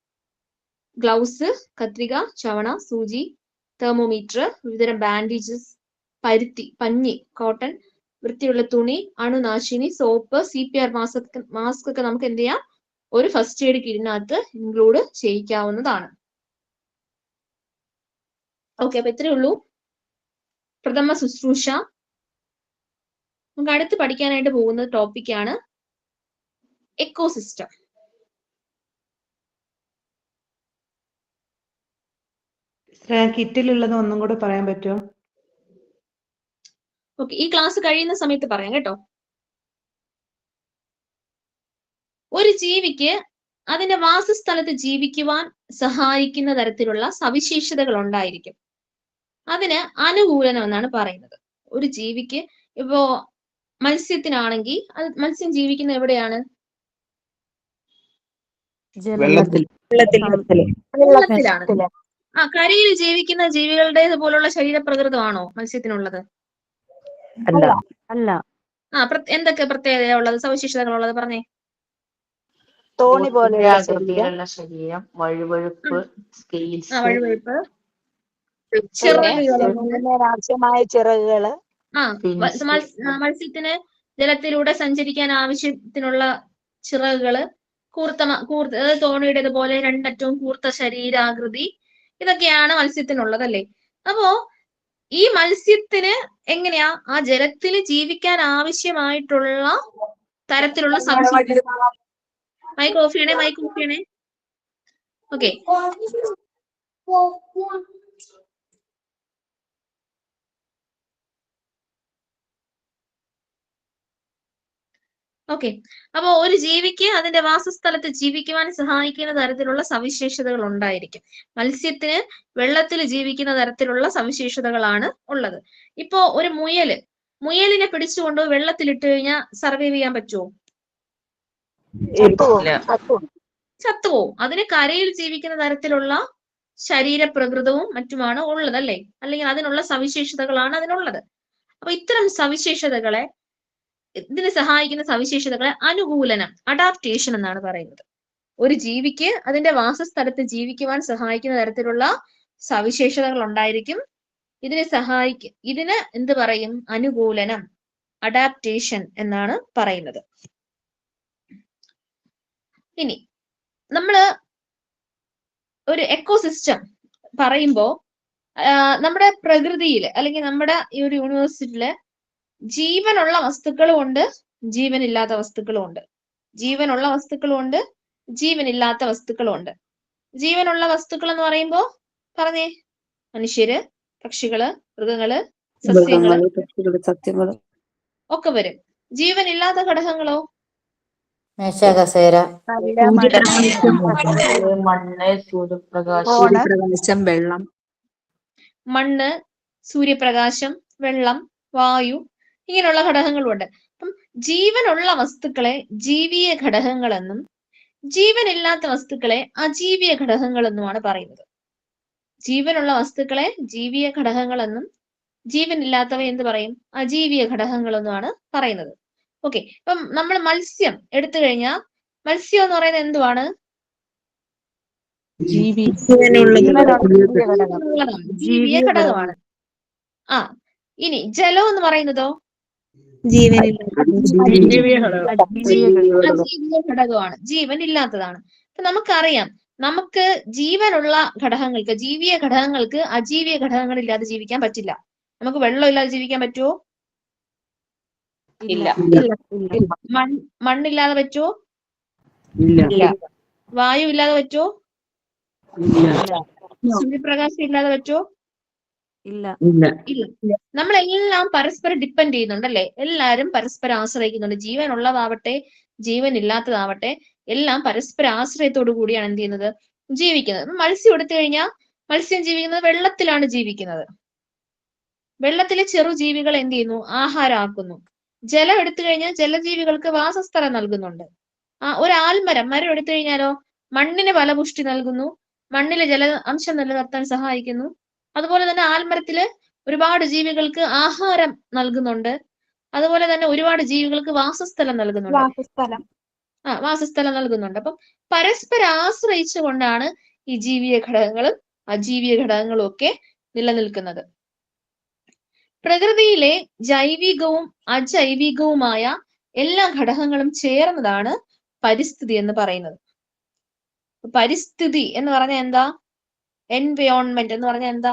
ഗ്ലൗസ്, കത്രിക, ചവണ, സൂചി, തെർമോമീറ്റർ, വിവിധതരം ബാൻഡേജസ്, പരുത്തി, പഞ്ഞി, കോട്ടൺ, വൃത്തിയുള്ള തുണി, അണുനാശിനി, സോപ്പ്, CPR മാസ്ക് ഒക്കെ നമുക്ക് എന്ത് ചെയ്യാം? ഒരു ഫസ്റ്റ് എയ്ഡ് കിറ്റിനകത്ത് ഇൻക്ലൂഡ് ചെയ്യിക്കാവുന്നതാണ്. ഓക്കെ, അപ്പൊ ഇത്രയേ ഉള്ളൂ പ്രഥമ ശുശ്രൂഷ. നമുക്ക് അടുത്ത് പഠിക്കാനായിട്ട് പോകുന്ന ടോപ്പിക്കാണ് എക്കോസിസ്റ്റം. കിറ്റിലുള്ളത് ഒന്നും കൂടെ പറയാൻ പറ്റുമോ? ഓക്കെ, ഈ ക്ലാസ് കഴിയുന്ന സമയത്ത് പറയാം കേട്ടോ. ഒരു ജീവിക്ക് അതിന്റെ വാസസ്ഥലത്ത് ജീവിക്കുവാൻ സഹായിക്കുന്ന തരത്തിലുള്ള സവിശേഷതകൾ ഉണ്ടായിരിക്കും. അതിന് അനുകൂലനം എന്നാണ് പറയുന്നത്. ഒരു ജീവിക്ക് ഇപ്പോ മത്സ്യത്തിനാണെങ്കിൽ മത്സ്യം ജീവിക്കുന്ന എവിടെയാണ്? വെള്ളത്തിലാണ്. കരയിൽ ജീവിക്കുന്ന ജീവികളുടെ പോലുള്ള ശരീരപ്രകൃതമാണോ മത്സ്യത്തിനുള്ളത്? അല്ല. എന്തൊക്കെ പ്രത്യേകത ഉള്ളത്, സവിശേഷതകളുള്ളത് പറഞ്ഞേ. തോണി പോലെയുള്ള ശരീരം, വഴുവഴുപ്പ്, വഴുവഴുപ്പ്, ചിറകുകൾ, ചിറകുകള്. മത്സ്യത്തിന് ജലത്തിലൂടെ സഞ്ചരിക്കാൻ ആവശ്യത്തിനുള്ള ചിറകുകള്, അതായത് തോണിയുടെ പോലെ രണ്ടറ്റവും കൂർത്ത ശരീരാകൃതി, ഇതൊക്കെയാണ് മത്സ്യത്തിനുള്ളത് അല്ലേ? അപ്പോ ഈ മത്സ്യത്തിന് എങ്ങനെയാ ആ ജലത്തിൽ ജീവിക്കാൻ ആവശ്യമായിട്ടുള്ള തരത്തിലുള്ള സവിശേഷത? മൈക്ക് ഓഫ് ചെയ്യണേ. Okay, okay. അപ്പൊ ഒരു ജീവിക്ക് അതിന്റെ വാസസ്ഥലത്ത് ജീവിക്കുവാൻ സഹായിക്കുന്ന തരത്തിലുള്ള സവിശേഷതകൾ ഉണ്ടായിരിക്കും. മത്സ്യത്തിന് വെള്ളത്തിൽ ജീവിക്കുന്ന തരത്തിലുള്ള സവിശേഷതകളാണ് ഉള്ളത്. ഇപ്പോ ഒരു മുയലിനെ പിടിച്ചുകൊണ്ട് വെള്ളത്തിലിട്ട് കഴിഞ്ഞാൽ സർവൈവ് ചെയ്യാൻ പറ്റുമോ? ചത്തുപോകും. അതിന് കരയിൽ ജീവിക്കുന്ന തരത്തിലുള്ള ശരീരപ്രകൃതവും മറ്റുമാണ് ഉള്ളത് അല്ലെ? അല്ലെങ്കിൽ അതിനുള്ള സവിശേഷതകളാണ് അതിനുള്ളത്. അപ്പൊ ഇത്തരം സവിശേഷതകളെ, ഇതിന് സഹായിക്കുന്ന സവിശേഷതകളെ അനുകൂലനം, അഡാപ്റ്റേഷൻ എന്നാണ് പറയുന്നത്. ഒരു ജീവിക്ക് അതിന്റെ വാസസ്ഥലത്ത് ജീവിക്കുവാൻ സഹായിക്കുന്ന തരത്തിലുള്ള സവിശേഷതകൾ ഉണ്ടായിരിക്കും. ഇതിന് എന്ത് പറയും? അനുകൂലനം, അഡാപ്റ്റേഷൻ എന്നാണ് പറയുന്നത്. ഇനി നമ്മള് ഒരു എക്കോസിസ്റ്റം പറയുമ്പോ നമ്മുടെ പ്രകൃതിയിൽ അല്ലെങ്കിൽ നമ്മുടെ ഈ ഒരു യൂണിവേഴ്സിറ്റിയില് ജീവനുള്ള വസ്തുക്കളും ഉണ്ട്, ജീവനില്ലാത്ത വസ്തുക്കളും ഉണ്ട്. ജീവനുള്ള വസ്തുക്കളും ഉണ്ട്, ജീവനില്ലാത്ത വസ്തുക്കളും ഉണ്ട്. ജീവനുള്ള വസ്തുക്കൾ എന്ന് പറയുമ്പോ പറഞ്ഞേ, മനുഷ്യര്, പക്ഷികള്, മൃഗങ്ങള്, സസ്യങ്ങള് ഒക്കെ വരും. ജീവനില്ലാത്ത ഘടകങ്ങളോ? മേശകസേര, മണ്ണ്, സൂര്യപ്രകാശം, വെള്ളം. മണ്ണ്, സൂര്യപ്രകാശം, വെള്ളം, വായു, ഇങ്ങനെയുള്ള ഘടകങ്ങളുണ്ട്. അപ്പം ജീവനുള്ള വസ്തുക്കളെ ജീവീയ ഘടകങ്ങളെന്നും ജീവനില്ലാത്ത വസ്തുക്കളെ അജീവീയ ഘടകങ്ങളെന്നുമാണ് പറയുന്നത്. ജീവനുള്ള വസ്തുക്കളെ ജീവീയ ഘടകങ്ങളെന്നും ജീവനില്ലാത്തവ എന്ത് പറയും? അജീവീയ ഘടകങ്ങളെന്നുമാണ് പറയുന്നത്. ഓക്കെ, ഇപ്പം നമ്മൾ മത്സ്യം എടുത്തു കഴിഞ്ഞാൽ മത്സ്യം എന്ന് പറയുന്നത് എന്തുവാണ്? ജീവീയ ഘടകമാണ്. ഇനി ജലം എന്ന് പറയുന്നതോ? ജീവനില്ല. അജീവീയ ഘടകമാണ്, ജീവൻ ഇല്ലാത്തതാണ്. അപ്പൊ നമുക്കറിയാം, നമുക്ക് ജീവനുള്ള ഘടകങ്ങൾക്ക്, ജീവീയ ഘടകങ്ങൾക്ക് അജീവീയ ഘടകങ്ങൾ ഇല്ലാതെ ജീവിക്കാൻ പറ്റില്ല. നമുക്ക് വെള്ളം ഇല്ലാതെ ജീവിക്കാൻ പറ്റുമോ? ഇല്ല. മണ്ണില്ലാതെ പറ്റുമോ? ഇല്ല. വായു ഇല്ലാതെ പറ്റുമോ? സൂര്യപ്രകാശം ഇല്ലാതെ പറ്റുമോ? ഇല്ല. ഇല്ല. നമ്മളെല്ലാം പരസ്പരം ഡിപ്പെൻഡ് ചെയ്യുന്നുണ്ട് അല്ലെ? എല്ലാരും പരസ്പരം ആശ്രയിക്കുന്നുണ്ട്. ജീവൻ ഉള്ളതാവട്ടെ ജീവൻ ഇല്ലാത്തതാവട്ടെ എല്ലാം പരസ്പര ആശ്രയത്തോടു കൂടിയാണ് എന്ത് ചെയ്യുന്നത്, ജീവിക്കുന്നത്. മത്സ്യം എടുത്തു കഴിഞ്ഞാൽ മത്സ്യം ജീവിക്കുന്നത് വെള്ളത്തിലാണ് ജീവിക്കുന്നത്. വെള്ളത്തിലെ ചെറു ജീവികൾ എന്ത് ചെയ്യുന്നു, ആഹാരമാക്കുന്നു. ജലം എടുത്തു കഴിഞ്ഞാൽ ജലജീവികൾക്ക് വാസസ്ഥലം നൽകുന്നുണ്ട്. ഒരു ആൽമരം, മരം എടുത്തു കഴിഞ്ഞാലോ മണ്ണിന് ഫലപുഷ്ടി നൽകുന്നു, മണ്ണിലെ ജല അംശം നിലനിർത്താൻ സഹായിക്കുന്നു. അതുപോലെ തന്നെ ആൽമരത്തില് ഒരുപാട് ജീവികൾക്ക് ആഹാരം നൽകുന്നുണ്ട്. അതുപോലെ തന്നെ ഒരുപാട് ജീവികൾക്ക് വാസസ്ഥലം നൽകുന്നുണ്ട്. വാസസ്ഥലം നൽകുന്നുണ്ട്. അപ്പം പരസ്പരം ആശ്രയിച്ചുകൊണ്ടാണ് ഈ ജീവീയ ഘടകങ്ങളും അജീവീയ ഘടകങ്ങളും ഒക്കെ നിലനിൽക്കുന്നത്. പ്രകൃതിയിലെ ജൈവികവും അജൈവികവുമായ എല്ലാ ഘടകങ്ങളും ചേർന്നതാണ് പരിസ്ഥിതി എന്ന് പറയുന്നത്. പരിസ്ഥിതി എന്ന് പറഞ്ഞാൽ എന്താ? എൻവയോൺമെന്റ് എന്ന് പറഞ്ഞാൽ എന്താ?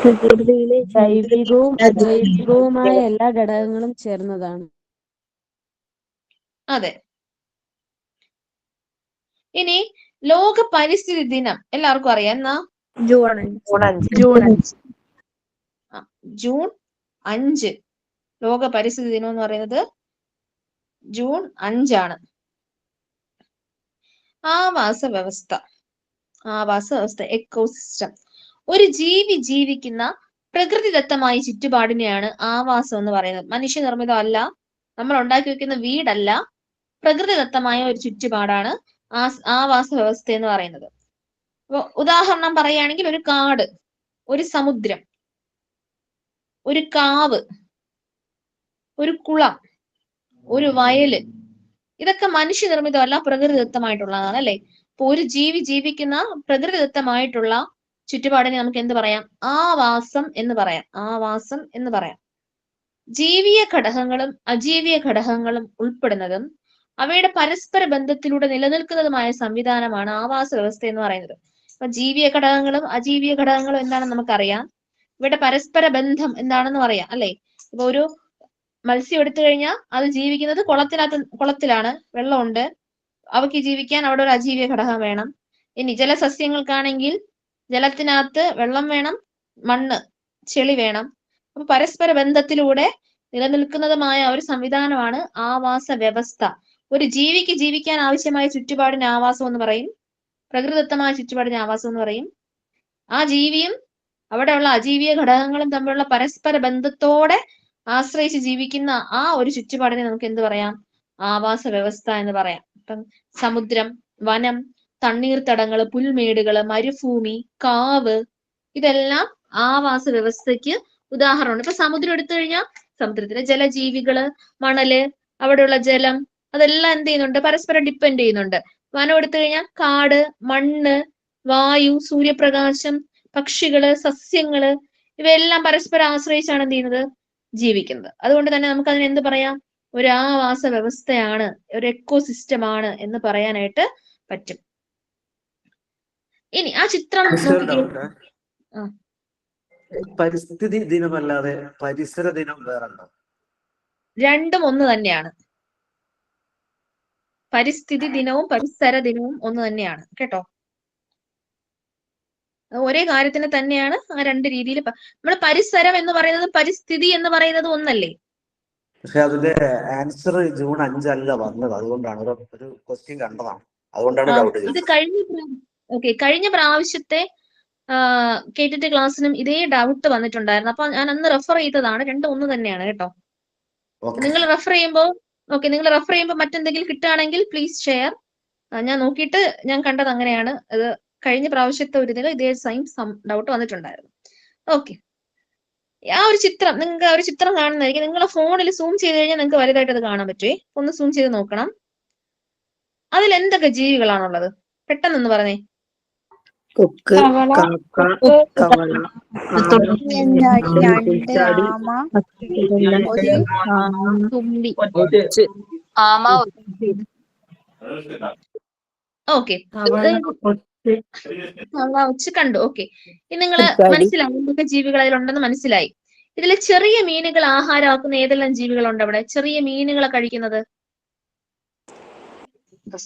പ്രകൃതിയിലെ ജൈവികവും അജൈവികവുമായ എല്ലാ ഘടകങ്ങളും ചേർന്നതാണ്. അതെ. ഇനി ലോക പരിസ്ഥിതി ദിനം എല്ലാവർക്കും അറിയാം എന്നാ? ജൂൺ 5 ലോക പരിസ്ഥിതി ദിനം എന്ന് പറയുന്നത് ജൂൺ 5 ആവാസ വ്യവസ്ഥ, എക്കോസിസ്റ്റം. ഒരു ജീവി ജീവിക്കുന്ന പ്രകൃതിദത്തമായ ചുറ്റുപാടിനെയാണ് ആവാസം എന്ന് പറയുന്നത്. മനുഷ്യനിർമ്മിതമല്ല, നമ്മൾ ഉണ്ടാക്കി വെക്കുന്ന വീടല്ല, പ്രകൃതിദത്തമായ ഒരു ചുറ്റുപാടാണ് ആവാസ വ്യവസ്ഥ എന്ന് പറയുന്നത്. അപ്പൊ ഉദാഹരണം പറയുകയാണെങ്കിൽ ഒരു കാട്, ഒരു സമുദ്രം, ഒരു കാവ്, ഒരു കുളം, ഒരു വയല്, ഇതൊക്കെ മനുഷ്യനിർമ്മിതമല്ല, പ്രകൃതിദത്തമായിട്ടുള്ളതാണ് അല്ലെ? അപ്പൊ ഒരു ജീവി ജീവിക്കുന്ന പ്രകൃതിദത്തമായിട്ടുള്ള ചുറ്റുപാടിനെ നമുക്ക് എന്ത് പറയാം? ആവാസം എന്ന് പറയാം. ആവാസം എന്ന് പറയാം. ജീവീയ ഘടകങ്ങളും അജീവീയ ഘടകങ്ങളും ഉൾപ്പെടുന്നതും അവയുടെ പരസ്പര ബന്ധത്തിലൂടെ നിലനിൽക്കുന്നതുമായ സംവിധാനമാണ് ആവാസ വ്യവസ്ഥ എന്ന് പറയുന്നത്. അപ്പൊ ജീവീയ ഘടകങ്ങളും അജീവീയ ഘടകങ്ങളും എന്താണെന്ന് നമുക്കറിയാം. ഇവയുടെ പരസ്പര ബന്ധം എന്താണെന്ന് പറയാം അല്ലെ? ഇപ്പൊ ഒരു മത്സ്യം എടുത്തു കഴിഞ്ഞാൽ അത് ജീവിക്കുന്നത് കുളത്തിലാണ്, വെള്ളമുണ്ട്, അവയ്ക്ക് ജീവിക്കാൻ അവിടെ ഒരു അജീവീയ ഘടകം വേണം. ഇനി ജലസസ്യങ്ങൾക്കാണെങ്കിൽ ജലത്തിനകത്ത് വെള്ളം വേണം, മണ്ണ്, ചെളി വേണം. അപ്പൊ പരസ്പര ബന്ധത്തിലൂടെ നിലനിൽക്കുന്നതുമായ ഒരു സംവിധാനമാണ് ആവാസ വ്യവസ്ഥ. ഒരു ജീവിക്ക് ജീവിക്കാൻ ആവശ്യമായ ചുറ്റുപാടിന് ആവാസം എന്ന് പറയും, പ്രകൃതിദത്തമായ ചുറ്റുപാടിന് ആവാസം എന്ന് പറയും. ആ ജീവിയും അവിടെയുള്ള അജീവീയ ഘടകങ്ങളും തമ്മിലുള്ള പരസ്പര ബന്ധത്തോടെ ആശ്രയിച്ച് ജീവിക്കുന്ന ആ ഒരു ചുറ്റുപാടിനെ നമുക്ക് എന്ത് പറയാം? ആവാസ വ്യവസ്ഥ എന്ന് പറയാം. ഇപ്പം സമുദ്രം, വനം, തണ്ണീർത്തടങ്ങള്, പുൽമേടുകള്, മരുഭൂമി, കാവ്, ഇതെല്ലാം ആവാസ വ്യവസ്ഥയ്ക്ക് ഉദാഹരണമാണ്. ഇപ്പൊ സമുദ്രം എടുത്തു കഴിഞ്ഞാൽ സമുദ്രത്തിലെ ജലജീവികള്, മണല്, അവിടെയുള്ള ജലം, അതെല്ലാം എന്ത് ചെയ്യുന്നുണ്ട്? പരസ്പരം ഡിപ്പെൻഡ് ചെയ്യുന്നുണ്ട്. വനം എടുത്തു കഴിഞ്ഞാൽ കാട്, മണ്ണ്, വായു, സൂര്യപ്രകാശം, പക്ഷികള്, സസ്യങ്ങള്, ഇവയെല്ലാം പരസ്പരം ആശ്രയിച്ചാണ് എന്ത് ചെയ്യുന്നത്? ജീവിക്കുന്നത്. അതുകൊണ്ട് തന്നെ നമുക്ക് അതിന് എന്ത് പറയാം? ഒരു ആവാസ വ്യവസ്ഥയാണ്, ഒരു എക്കോസിസ്റ്റം ആണ് എന്ന് പറയാനായിട്ട് പറ്റും. ഇനി ആ ചിത്രം പരിസ്ഥിതി ദിനമല്ലാതെ പരിസര ദിനം വേറുണ്ടോ? രണ്ടും ഒന്ന് തന്നെയാണ്. പരിസ്ഥിതി ദിനവും പരിസര ദിനവും ഒന്ന് തന്നെയാണ് കേട്ടോ. ഒരേ കാര്യത്തിന് തന്നെയാണ് ആ രണ്ട് രീതിയിൽ. നമ്മൾ പരിസരം എന്ന് പറയുന്നത് പരിസ്ഥിതി എന്ന് പറയുന്നത് ഒന്നല്ലേ? പക്ഷെ അതിന്റെ ആൻസർ ജൂൺ 5 അല്ല വന്നത്, അതുകൊണ്ടാണ് ഒരു ക്വസ്റ്റ്യൻ കണ്ടതാണ്, അതുകൊണ്ടാണ് ഡൗട്ട് ഇത് ചെയ്തത്. കഴിഞ്ഞ പ്രാവശ്യത്തെ കേട്ടിട്ട് ക്ലാസ്സിനും ഇതേ ഡൗട്ട് വന്നിട്ടുണ്ടായിരുന്നു. അപ്പൊ ഞാൻ അന്ന് റെഫർ ചെയ്തതാണ്. രണ്ടും ഒന്ന് തന്നെയാണ് കേട്ടോ. നിങ്ങൾ റെഫർ ചെയ്യുമ്പോൾ മറ്റെന്തെങ്കിലും കിട്ടുകയാണെങ്കിൽ പ്ലീസ് ഷെയർ. ഞാൻ നോക്കിയിട്ട് ഞാൻ കണ്ടത് അങ്ങനെയാണ്. അത് കഴിഞ്ഞ പ്രാവശ്യത്തെ ഒരു ഇതിൽ ഇതേ സെയിം ഡൗട്ട് വന്നിട്ടുണ്ടായിരുന്നു. ഓക്കെ, ആ ഒരു ചിത്രം നിങ്ങൾക്ക് ഒരു ചിത്രം കാണുന്നതായിരിക്കും. നിങ്ങളെ ഫോണിൽ സൂം ചെയ്ത് കഴിഞ്ഞാൽ നിങ്ങൾക്ക് വലുതായിട്ട് അത് കാണാൻ പറ്റുമേ. ഒന്ന് സൂം ചെയ്ത് നോക്കണം. അതിൽ എന്തൊക്കെ ജീവികളാണുള്ളത്? പെട്ടെന്നൊന്ന് പറഞ്ഞേ. കൊക്ക്, തവള, കാക്ക, തവള, പാമ്പ്, രണ്ട് പുൽച്ചാടി, ആമ, ഒരു തുമ്പി. ആമ, ഓക്കെ, വെച്ച് കണ്ടു. ഓക്കെ, ഇനി നിങ്ങള് പുൽച്ചാടി. മനസ്സിലായി എന്തൊക്കെ ജീവികൾ അതിലുണ്ടെന്ന് മനസ്സിലായി. ഇതിൽ ചെറിയ മീനുകൾ ആഹാരമാക്കുന്ന ഏതെല്ലാം ജീവികളുണ്ട് അവിടെ? ചെറിയ മീനുകളെ കഴിക്കുന്നത്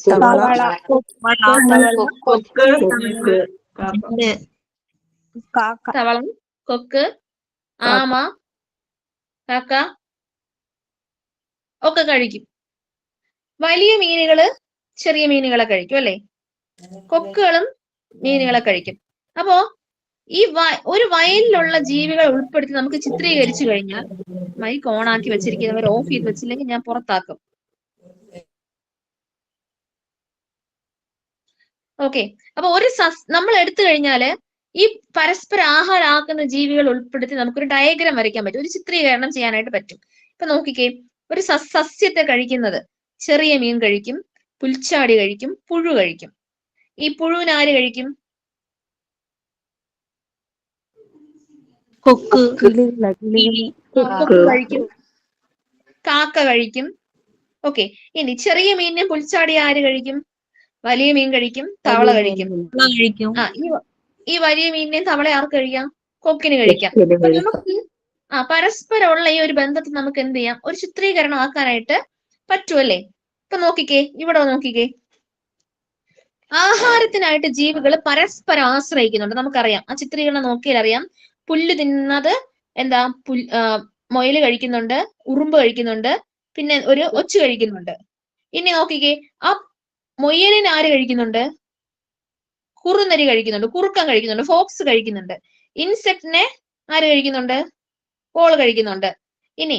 തവള, കൊക്ക്, കാക്ക, തവള, കൊക്ക്, ആമ, കാക്ക ഒക്കെ കഴിക്കും. വലിയ മീനുകള് ചെറിയ മീനുകളെ കഴിക്കും അല്ലെ? കൊക്കുകളും മീനുകളെ കഴിക്കും. അപ്പോ ഈ ഒരു വയലിലുള്ള ജീവികളെ ഉൾപ്പെടുത്തി നമുക്ക് ചിത്രീകരിച്ചു കഴിഞ്ഞാൽ, മൈക്ക് ഓൺ ആക്കി വെച്ചിരിക്കുന്നവർ ഓഫ് ചെയ്ത് വെച്ചില്ലെങ്കിൽ ഞാൻ പുറത്താക്കും. ഓക്കെ, അപ്പൊ നമ്മൾ എടുത്തു കഴിഞ്ഞാല് ഈ പരസ്പര ആഹാരമാക്കുന്ന ജീവികൾ ഉൾപ്പെടുത്തി നമുക്കൊരു ഡയഗ്രാം വരയ്ക്കാൻ പറ്റും, ഒരു ചിത്രീകരണം ചെയ്യാനായിട്ട് പറ്റും. ഇപ്പൊ നോക്കിക്കേ, ഒരു സസ്യത്തെ കഴിക്കുന്നത് ചെറിയ മീൻ കഴിക്കും, പുൽച്ചാടി കഴിക്കും, പുഴു കഴിക്കും. ഈ പുഴുവിന് ആര് കഴിക്കും? കൊക്ക്, കൊക്ക് കഴിക്കും, കാക്ക കഴിക്കും. ഓക്കെ, ഇനി ചെറിയ മീനിനെ പുൽച്ചാടി ആര് കഴിക്കും? വലിയ മീൻ കഴിക്കും, തവള കഴിക്കും. ആ, ഈ വലിയ മീനിനെയും തവള ആർക്ക് കഴിക്കാം? കൊക്കിന് കഴിക്കാം. അപ്പൊ നമുക്ക് പരസ്പരമുള്ള ഈ ഒരു ബന്ധത്തിൽ നമുക്ക് എന്ത് ചെയ്യാം? ഒരു ചിത്രീകരണം ആക്കാനായിട്ട് പറ്റുമല്ലേ? ഇപ്പൊ നോക്കിക്കേ, ഇവിടെ നോക്കിക്കേ, ആഹാരത്തിനായിട്ട് ജീവികൾ പരസ്പരം ആശ്രയിക്കുന്നുണ്ട്. നമുക്കറിയാം, ആ ചിത്രീകരണം നോക്കിയാൽ അറിയാം. പുല്ല് തിന്നുന്നത് എന്താ? മൊയല് കഴിക്കുന്നുണ്ട്, ഉറുമ്പ് കഴിക്കുന്നുണ്ട്, പിന്നെ ഒരു ഒച്ചു കഴിക്കുന്നുണ്ട്. ഇനി നോക്കിക്കേ, ആ മൊയ്യലിന് ആര് കഴിക്കുന്നുണ്ട്? കുറുനരി കഴിക്കുന്നുണ്ട്, കുറുക്കൻ കഴിക്കുന്നുണ്ട്, ഫോക്സ് കഴിക്കുന്നുണ്ട്. ഇൻസെക്ടിനെ ആര് കഴിക്കുന്നുണ്ട്? ഓൾ കഴിക്കുന്നുണ്ട്. ഇനി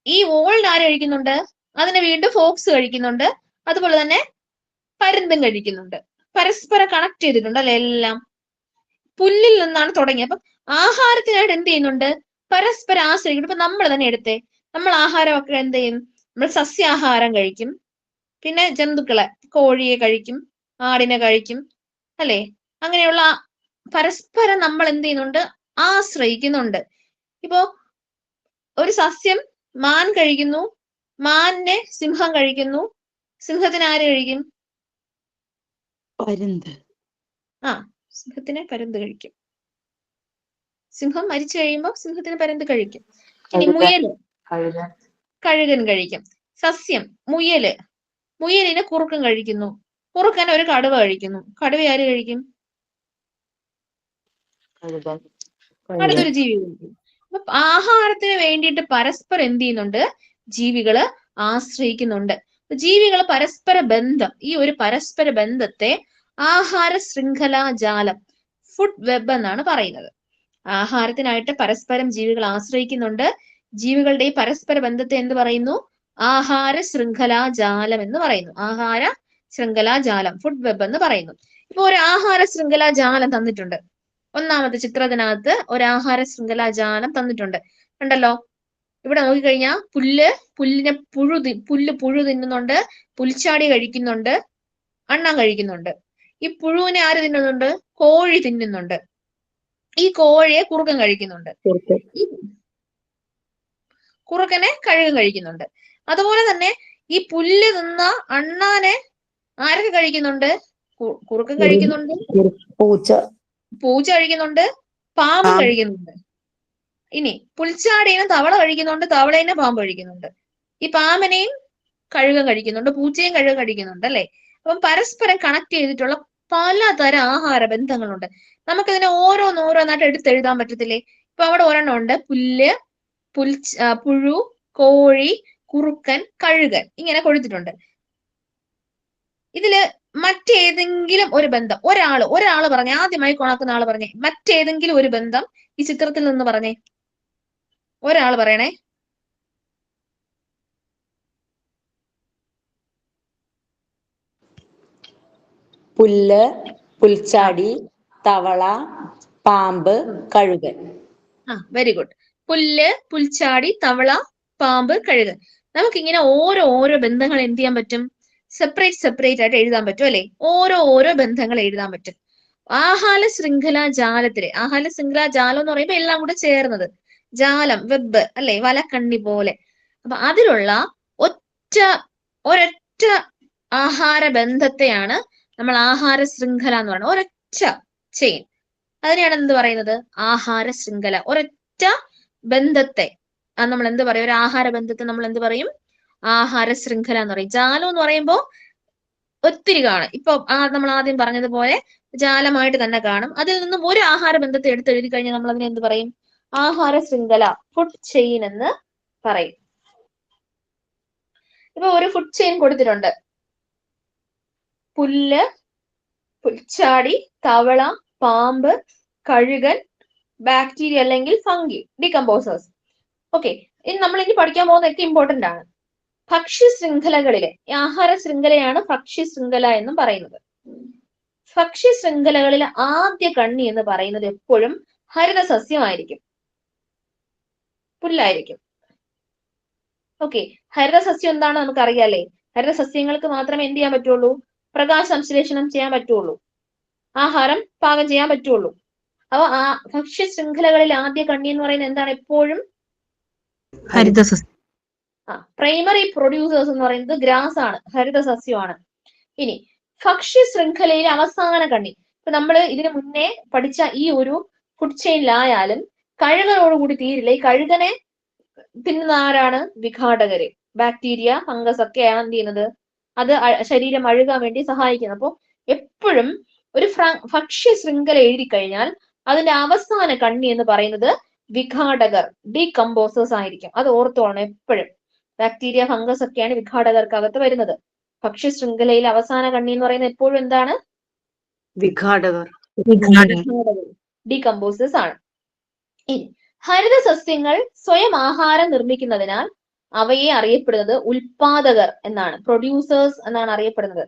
ഈ ഓളിന് ആര് കഴിക്കുന്നുണ്ട്? അതിനെ വീണ്ടും ഫോക്സ് കഴിക്കുന്നുണ്ട്. അതുപോലെ തന്നെ പരുന്തും കഴിക്കുന്നുണ്ട്. പരസ്പരം കണക്ട് ചെയ്തിട്ടുണ്ട് അല്ലെ? എല്ലാം പുല്ലിൽ നിന്നാണ് തുടങ്ങിയത്. അപ്പം ആഹാരത്തിനായിട്ട് എന്ത് ചെയ്യുന്നുണ്ട്? പരസ്പരം ആശ്രയിക്കുന്നു. ഇപ്പൊ നമ്മൾ തന്നെ എടുത്തേ, നമ്മൾ ആഹാരമൊക്കെ എന്ത് ചെയ്യും? നമ്മൾ സസ്യാഹാരം കഴിക്കും, പിന്നെ ജന്തുക്കളെ, കോഴിയെ കഴിക്കും, ആടിനെ കഴിക്കും അല്ലെ? അങ്ങനെയുള്ള പരസ്പരം നമ്മൾ എന്ത് ചെയ്യുന്നുണ്ട്? ആശ്രയിക്കുന്നുണ്ട്. ഇപ്പോ ഒരു സസ്യം മാൻ കഴിക്കുന്നു, മാനിനെ സിംഹം കഴിക്കുന്നു, സിംഹത്തിന് ആര് കഴിക്കും? പരുന്ത്, സിംഹത്തിനെ പരുന്ത് കഴിക്കും. സിംഹം മരിച്ചു കഴിയുമ്പോൾ സിംഹത്തിന് പരുന്ത് കഴിക്കും. ഇനി മുയല്, കഴുകൻ കഴിക്കും. സസ്യം മുയലിനെ കുറുക്കൻ കഴിക്കുന്നു, കുറുക്കൻ ഒരു കടുവ കഴിക്കുന്നു. കടുവ ആര് കഴിക്കും? അടുത്തൊരു ജീവി കഴിക്കും. അപ്പൊ ആഹാരത്തിന് വേണ്ടിയിട്ട് പരസ്പരം എന്ത് ചെയ്യുന്നുണ്ട്? ജീവികള് ആശ്രയിക്കുന്നുണ്ട്. ജീവികൾ പരസ്പര ബന്ധം, ഈ ഒരു പരസ്പര ബന്ധത്തെ ആഹാര ശൃംഖലാ ജാലം, ഫുഡ് വെബ് എന്നാണ് പറയുന്നത്. ആഹാരത്തിനായിട്ട് പരസ്പരം ജീവികൾ ആശ്രയിക്കുന്നുണ്ട്. ജീവികളുടെ ഈ പരസ്പര ബന്ധത്തെ എന്ത് പറയുന്നു? ആഹാര ശൃംഖലാ ജാലം എന്ന് പറയുന്നു. ആഹാര ശൃംഖലാ ജാലം, ഫുഡ് വെബ് എന്ന് പറയുന്നു. ഇപ്പൊ ഒരു ആഹാര ശൃംഖലാ ജാലം തന്നിട്ടുണ്ട്. ഒന്നാമത്തെ ചിത്രത്തിനകത്ത് ഒരു ആഹാര ശൃംഖലാ ജാലം തന്നിട്ടുണ്ട്, കണ്ടല്ലോ. ഇവിടെ നോക്കിക്കഴിഞ്ഞാൽ പുല്ല് പുഴു തിന്നുന്നുണ്ട്, പുൽച്ചാടി കഴിക്കുന്നുണ്ട്, അണ്ണാൻ കഴിക്കുന്നുണ്ട്. ഈ പുഴുവിനെ ആര് തിന്നുന്നുണ്ട്? കോഴി തിന്നുന്നുണ്ട്. ഈ കോഴിയെ കുറുക്കൻ കഴിക്കുന്നുണ്ട്, ഈ കുറുക്കനെ കഴുകൻ കഴിക്കുന്നുണ്ട്. അതുപോലെ തന്നെ ഈ പുല്ല് തിന്ന അണ്ണാനെ ആരൊക്കെ കഴിക്കുന്നുണ്ട്? കുറുക്കൻ കഴിക്കുന്നുണ്ട്, പൂച്ച കഴിക്കുന്നുണ്ട്, പാമ്പും കഴിക്കുന്നുണ്ട്. ഇനി പുൽച്ചാടിനെ തവള കഴിക്കുന്നുണ്ട്, തവളേനെ പാമ്പ് കഴിക്കുന്നുണ്ട്. ഈ പാമ്പിനെയും കഴുകൻ കഴിക്കുന്നുണ്ട്, പൂച്ചയും കഴുകൻ കഴിക്കുന്നുണ്ട് അല്ലെ? അപ്പം പരസ്പരം കണക്ട് ചെയ്തിട്ടുള്ള പലതരം ആഹാര ബന്ധങ്ങളുണ്ട്. നമുക്കിതിനെ ഓരോന്നായിട്ട് എടുത്തെഴുതാൻ പറ്റത്തില്ലേ? ഇപ്പൊ അവിടെ ഒരെണ്ണം ഉണ്ട്, പുഴു, കോഴി, കുറുക്കൻ, കഴുകൻ, ഇങ്ങനെ കൊടുത്തിട്ടുണ്ട്. ഇതില് മറ്റേതെങ്കിലും ഒരു ബന്ധം ഒരാള് പറഞ്ഞേ, ആദ്യമായി കൊണാക്കുന്ന ആള് പറഞ്ഞേ, മറ്റേതെങ്കിലും ഒരു ബന്ധം ഈ ചിത്രത്തിൽ നിന്ന് പറഞ്ഞേ. ഒരാള് പറയണേ. പുല്ല്, പുൽച്ചാടി, തവള, പാമ്പ്, കഴുകൻ. Very good. പുല്ല്, പുൽച്ചാടി, തവള, പാമ്പ്, കഴുകൻ. നമുക്കിങ്ങനെ ഓരോ ബന്ധങ്ങൾ എന്ത് ചെയ്യാൻ പറ്റും? സെപ്പറേറ്റ് ആയിട്ട് എഴുതാൻ പറ്റും അല്ലെ? ഓരോ ബന്ധങ്ങൾ എഴുതാൻ പറ്റും. ആഹാര ശൃംഖല ജാലം എന്ന് പറയുമ്പോൾ എല്ലാം കൂടെ ചേർന്നത് ജാലം, വെബ് അല്ലെ, വലക്കണ്ണി പോലെ. അപ്പൊ അതിലുള്ള ഒരൊറ്റ ആഹാര ബന്ധത്തെയാണ് നമ്മൾ ആഹാര ശൃംഖല എന്ന് പറയുന്നത്. ഒരൊറ്റ ചെയിൻ, അതിനെയാണ് എന്ത് പറയുന്നത്? ആഹാര ശൃംഖല. ഒരൊറ്റ ബന്ധത്തെ നമ്മൾ എന്ത് പറയും? ഒരു ആഹാര ബന്ധത്തെ നമ്മൾ എന്ത് പറയും? ആഹാര ശൃംഖല എന്ന് പറയും. ജാലം എന്ന് പറയുമ്പോൾ ഒത്തിരി കാണും. ഇപ്പൊ നമ്മൾ ആദ്യം പറഞ്ഞതുപോലെ ജാലമായിട്ട് തന്നെ കാണും. അതിൽ നിന്നും ഒരു ആഹാര ബന്ധത്തെ എടുത്തെഴുതി കഴിഞ്ഞാൽ നമ്മൾ അതിനെ എന്ത് പറയും? ആഹാര ശൃംഖല, ഫുഡ് ചെയിൻ എന്ന് പറയും. ഇപ്പൊ ഒരു ഫുഡ് ചെയിൻ കൊടുത്തിട്ടുണ്ട്. പുല്ല്, പുൽച്ചാടി, തവള, പാമ്പ്, കഴുകൻ, ബാക്ടീരിയ അല്ലെങ്കിൽ ഫംഗി, ഡികമ്പോസേഴ്സ്. ഓക്കെ, ഇനി നമ്മൾ ഇനി പഠിക്കാൻ പോകുന്നതൊക്കെ ഇമ്പോർട്ടന്റ് ആണ്. ഭക്ഷ്യ ശൃംഖലകളിലെ ആഹാര ശൃംഖലയാണ് ഭക്ഷ്യ ശൃംഖല എന്നും പറയുന്നത്. ഭക്ഷ്യ ശൃംഖലകളിലെ ആദ്യ കണ്ണി എന്ന് പറയുന്നത് എപ്പോഴും ഹരിത സസ്യമായിരിക്കും, പുല്ലായിരിക്കും. ഓക്കെ, ഹരിത സസ്യം എന്താണെന്ന് നമുക്കറിയാലേ? ഹരിത സസ്യങ്ങൾക്ക് മാത്രമേ എന്ത് ചെയ്യാൻ പറ്റുള്ളൂ? പ്രകാശ സംശ്ലേഷണം ചെയ്യാൻ പറ്റുള്ളൂ, ആഹാരം പാകം ചെയ്യാൻ പറ്റുള്ളൂ. അപ്പൊ ആ ഭക്ഷ്യ ശൃംഖലകളിൽ ആദ്യ കണ്ണി എന്ന് പറയുന്നത് എന്താണ്? എപ്പോഴും ഹരിത സസ്യം. പ്രൈമറി പ്രൊഡ്യൂസേഴ്സ് എന്ന് പറയുന്നത് ഗ്രാസ് ആണ്, ഹരിത സസ്യമാണ്. ഇനി ഭക്ഷ്യ ശൃംഖലയിലെ അവസാന കണ്ണി, ഇപ്പൊ നമ്മൾ ഇതിനു മുന്നേ പഠിച്ച ഈ ഒരു ഫുഡ് ചെയിനിലായാലും കഴുകനോടുകൂടി തീരില്ല. ഈ കഴുകനെ തിന്നുന്ന ആരാണ്? വിഘാടകര്, ബാക്ടീരിയ, ഫംഗസ് ഒക്കെയാണ് എന്ത് ചെയ്യുന്നത്? അത് ശരീരം അഴുകാൻ വേണ്ടി സഹായിക്കുന്നത്. അപ്പൊ എപ്പോഴും ഒരു ഭക്ഷ്യ ശൃംഖല എഴുതി കഴിഞ്ഞാൽ അതിന്റെ അവസാന കണ്ണി എന്ന് പറയുന്നത് വിഘാടകർ, ഡീകമ്പോസേഴ്സ് ആയിരിക്കും. അത് ഓർത്തോളണം എപ്പോഴും. ബാക്ടീരിയ, ഫംഗസ് ഒക്കെയാണ് വിഘാടകർക്കകത്ത് വരുന്നത്. ഭക്ഷ്യ ശൃംഖലയിൽ അവസാന കണ്ണി എന്ന് പറയുന്നത് എപ്പോഴും എന്താണ്? വിഘാടകർ, ഡീകമ്പോസേഴ്സ് ആണ്. ഇനി ഹരിത സസ്യങ്ങൾ സ്വയം ആഹാരം നിർമ്മിക്കുന്നതിനാൽ അവയെ അറിയപ്പെടുന്നത് ഉൽപാദകർ എന്നാണ്, പ്രൊഡ്യൂസേഴ്സ് എന്നാണ് അറിയപ്പെടുന്നത്.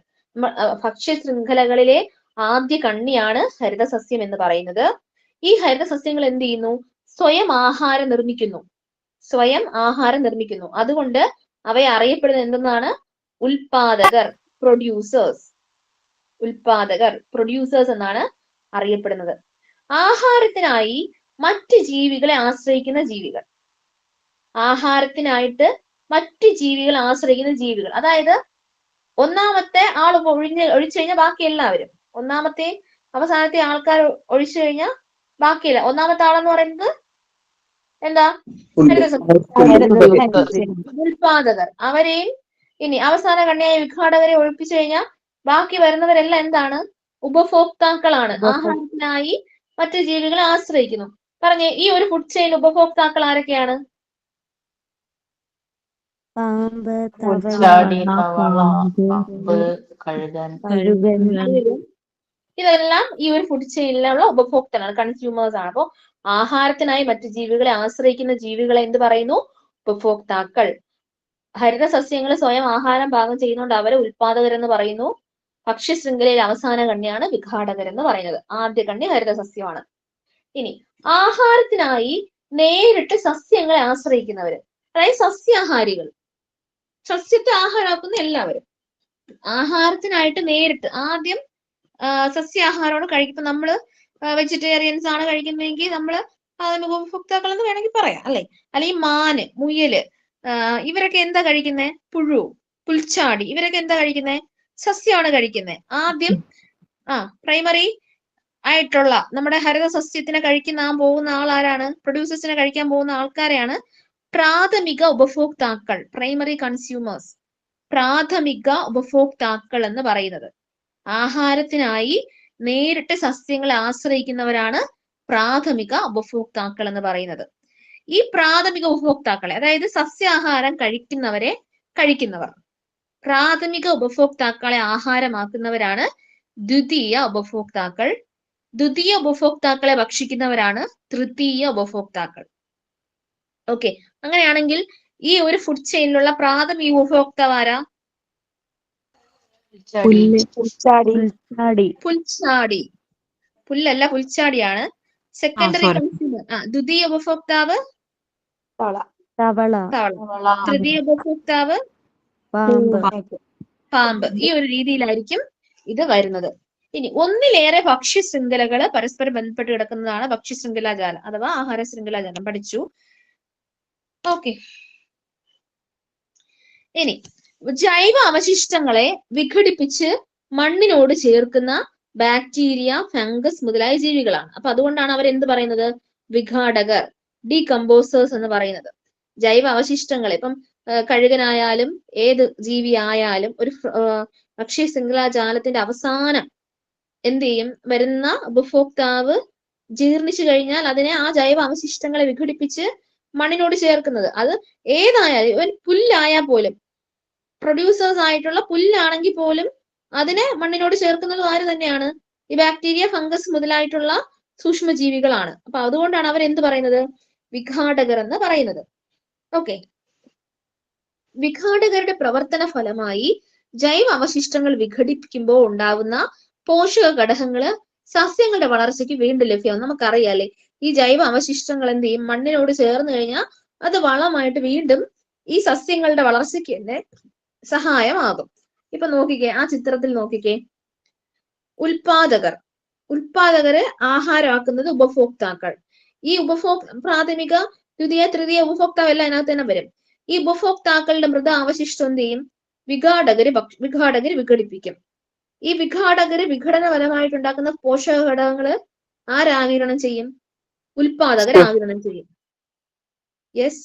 ഭക്ഷ്യ ശൃംഖലകളിലെ ആദ്യ കണ്ണിയാണ് ഹരിത സസ്യം എന്ന് പറയുന്നത്. ഈ ഹരിത സസ്യങ്ങൾ എന്ത് ചെയ്യുന്നു? സ്വയം ആഹാരം നിർമ്മിക്കുന്നു. അതുകൊണ്ട് അവയെ അറിയപ്പെടുന്നത് എന്തെന്നാണ്? ഉൽപാദകർ, പ്രൊഡ്യൂസേഴ്സ് എന്നാണ് അറിയപ്പെടുന്നത്. ആഹാരത്തിനായി മറ്റ് ജീവികളെ ആശ്രയിക്കുന്ന ജീവികൾ, അതായത് ഒന്നാമത്തെ ആൾ ഒഴിച്ചു കഴിഞ്ഞാൽ ബാക്കി എല്ലാവരും, ഒന്നാമത്തെ അവസാനത്തെ ആൾക്കാർ ഒഴിച്ചു കഴിഞ്ഞാൽ ബാക്കിയില്ല. ഒന്നാമത്തെ ആളെന്ന് പറയുന്നത് എന്താ? ഉൽപാദകർ. അവരെയും ഇനി അവസാന കണ്ണിയായ വിഘാടകരെ ഒഴിപ്പിച്ചു കഴിഞ്ഞാൽ ബാക്കി വരുന്നവരെല്ലാം എന്താണ്? ഉപഭോക്താക്കളാണ്. ആഹാരത്തിനായി മറ്റു ജീവികളെ ആശ്രയിക്കുന്നു. പറഞ്ഞേ, ഈ ഒരു ഫുഡ് ചെയിൻ ഉപഭോക്താക്കൾ ആരൊക്കെയാണ്? പാമ്പ്, ഇതെല്ലാം ഈ ഒരു ഫുഡ് ചെയിനിലുള്ള ഉപഭോക്താക്കളാണ്, കൺസ്യൂമേഴ്സ് ആണ്. അപ്പോ ആഹാരത്തിനായി മറ്റു ജീവികളെ ആശ്രയിക്കുന്ന ജീവികളെ എന്ത് പറയുന്നു? ഉപഭോക്താക്കൾ. ഹരിത സസ്യങ്ങൾ സ്വയം ആഹാരം പാകം ചെയ്യുന്നതുകൊണ്ട് അവരെ ഉൽപാദകരെന്ന് പറയുന്നു. ഭക്ഷ്യ ശൃംഖലയിൽ അവസാന കണ്ണിയാണ് വിഘാടകരെന്ന് പറയുന്നത്. ആദ്യ കണ്ണി ഹരിത സസ്യമാണ്. ഇനി ആഹാരത്തിനായി നേരിട്ട് സസ്യങ്ങളെ ആശ്രയിക്കുന്നവര്, അതായത് സസ്യാഹാരികൾ, സസ്യത്തെ ആഹാരമാക്കുന്ന എല്ലാവരും. ആഹാരത്തിനായിട്ട് നേരിട്ട് ആദ്യം സസ്യാഹാരമാണ് കഴിക്കും. നമ്മള് വെജിറ്റേറിയൻസ് ആണ് കഴിക്കുന്നതെങ്കിൽ നമ്മള് അതിന് ഉപഭോക്താക്കൾ എന്ന് വേണമെങ്കിൽ പറയാം, അല്ലെ? അല്ലെങ്കിൽ മാന്, മുയല്, ഇവരൊക്കെ എന്താ കഴിക്കുന്നേ? പുഴു, പുൽച്ചാടി, ഇവരൊക്കെ എന്താ കഴിക്കുന്നേ? സസ്യമാണ് കഴിക്കുന്നത്. ആദ്യം പ്രൈമറി ആയിട്ടുള്ള നമ്മുടെ ഹരിത സസ്യത്തിനെ പോകുന്ന ആൾ ആരാണ്? പ്രൊഡ്യൂസേഴ്സിനെ കഴിക്കാൻ പോകുന്ന ആൾക്കാരെയാണ് പ്രാഥമിക ഉപഭോക്താക്കൾ, പ്രൈമറി കൺസ്യൂമേഴ്സ്, പ്രാഥമിക ഉപഭോക്താക്കൾ എന്ന് പറയുന്നത്. ആഹാരത്തിനായി നേരിട്ട് സസ്യങ്ങളെ ആശ്രയിക്കുന്നവരാണ് പ്രാഥമിക ഉപഭോക്താക്കൾ എന്ന് പറയുന്നത്. ഈ പ്രാഥമിക ഉപഭോക്താക്കളെ, അതായത് സസ്യാഹാരം കഴിക്കുന്നവർ, പ്രാഥമിക ഉപഭോക്താക്കളെ ആഹാരമാക്കുന്നവരാണ് ദ്വിതീയ ഉപഭോക്താക്കൾ. ദ്വിതീയ ഉപഭോക്താക്കളെ ഭക്ഷിക്കുന്നവരാണ് തൃതീയ ഉപഭോക്താക്കൾ. ഓക്കെ, അങ്ങനെയാണെങ്കിൽ ഈ ഒരു ഫുഡ് ചെയിനിലുള്ള പ്രാഥമിക ഉപഭോക്താവ് ആരാ? പുൽച്ചാടി. പുല്ലല്ല, പുൽച്ചാടിയാണ്. സെക്കൻഡറി കൺസ്യൂമർ, ദ്വിതീയ ഉപഭോക്താവ് തവള, തൃതീയ ഉപഭോക്താവ് പാമ്പ്. ഈ ഒരു രീതിയിലായിരിക്കും ഇത് വരുന്നത്. ഇനി ഒന്നിലേറെ ഭക്ഷ്യ ശൃംഖലകൾ പരസ്പരം ബന്ധപ്പെട്ട് കിടക്കുന്നതാണ് ഭക്ഷ്യ ശൃംഖലാജാലം അഥവാ ആഹാര ശൃംഖലാജാലം. പഠിച്ചു. ഓക്കെ. ഇനി ജൈവ അവശിഷ്ടങ്ങളെ വിഘടിപ്പിച്ച് മണ്ണിനോട് ചേർക്കുന്ന ബാക്ടീരിയ, ഫംഗസ് മുതലായ ജീവികളാണ്. അപ്പൊ അതുകൊണ്ടാണ് അവർ എന്ത് പറയുന്നത്? വിഘാടകർ, ഡീകമ്പോസേഴ്സ് എന്ന് പറയുന്നത്. ജൈവ അവശിഷ്ടങ്ങളെ ഇപ്പം കഴുകനായാലും ഏത് ജീവി ആയാലും ഒരു ഭക്ഷ്യ ശൃംഖലാജാലത്തിന്റെ അവസാനം എന്ത് ചെയ്യും? വരുന്ന ഉപഭോക്താവ് ജീർണിച്ചു കഴിഞ്ഞാൽ അതിനെ ആ ജൈവ അവശിഷ്ടങ്ങളെ വിഘടിപ്പിച്ച് മണ്ണിനോട് ചേർക്കുന്നത്. അത് ഏതായാലും പുല്ലായാൽ പോലും, പ്രൊഡ്യൂസേഴ്സ് ആയിട്ടുള്ള പുല്ലാണെങ്കിൽ പോലും അതിനെ മണ്ണിനോട് ചേർക്കുന്നത് ആര് തന്നെയാണ്? ഈ ബാക്ടീരിയ, ഫംഗസ് മുതലായിട്ടുള്ള സൂക്ഷ്മജീവികളാണ്. അപ്പൊ അതുകൊണ്ടാണ് അവർ എന്ത് പറയുന്നത്? വിഘാടകർ എന്ന് പറയുന്നത്. ഓക്കെ. വിഘാടകരുടെ പ്രവർത്തന ഫലമായി ജൈവ അവശിഷ്ടങ്ങൾ വിഘടിപ്പിക്കുമ്പോൾ ഉണ്ടാവുന്ന പോഷക ഘടകങ്ങള് സസ്യങ്ങളുടെ വളർച്ചയ്ക്ക് വീണ്ടും ലഭ്യമാകും. നമുക്കറിയാലേ ഈ ജൈവ അവശിഷ്ടങ്ങൾ എന്ത് ചെയ്യും? മണ്ണിനോട് ചേർന്ന് കഴിഞ്ഞാൽ അത് വളമായിട്ട് വീണ്ടും ഈ സസ്യങ്ങളുടെ വളർച്ചയ്ക്ക് തന്നെ സഹായമാകും. ഇപ്പൊ നോക്കിക്കേ, ആ ചിത്രത്തിൽ നോക്കിക്കേ, ഉൽപാദകര് ആഹാരമാക്കുന്നത് ഉപഭോക്താക്കൾ. ഈ പ്രാഥമിക, ദ്വിതീയ, തൃതീയ ഉപഭോക്താവ് എല്ലാം അതിനകത്ത് തന്നെ വരും. ഈ ഉപഭോക്താക്കളുടെ മൃത അവശിഷ്ടം എന്ത് ചെയ്യും? വിഘാടകര് വിഘടിപ്പിക്കും. ഈ വിഘാടകര് വിഘടനപരമായിട്ടുണ്ടാക്കുന്ന പോഷക ഘടകങ്ങള് ആരാഗിരണം ചെയ്യും? ഉൽപാദകർ ആഗിരണം ചെയ്യും. യെസ്.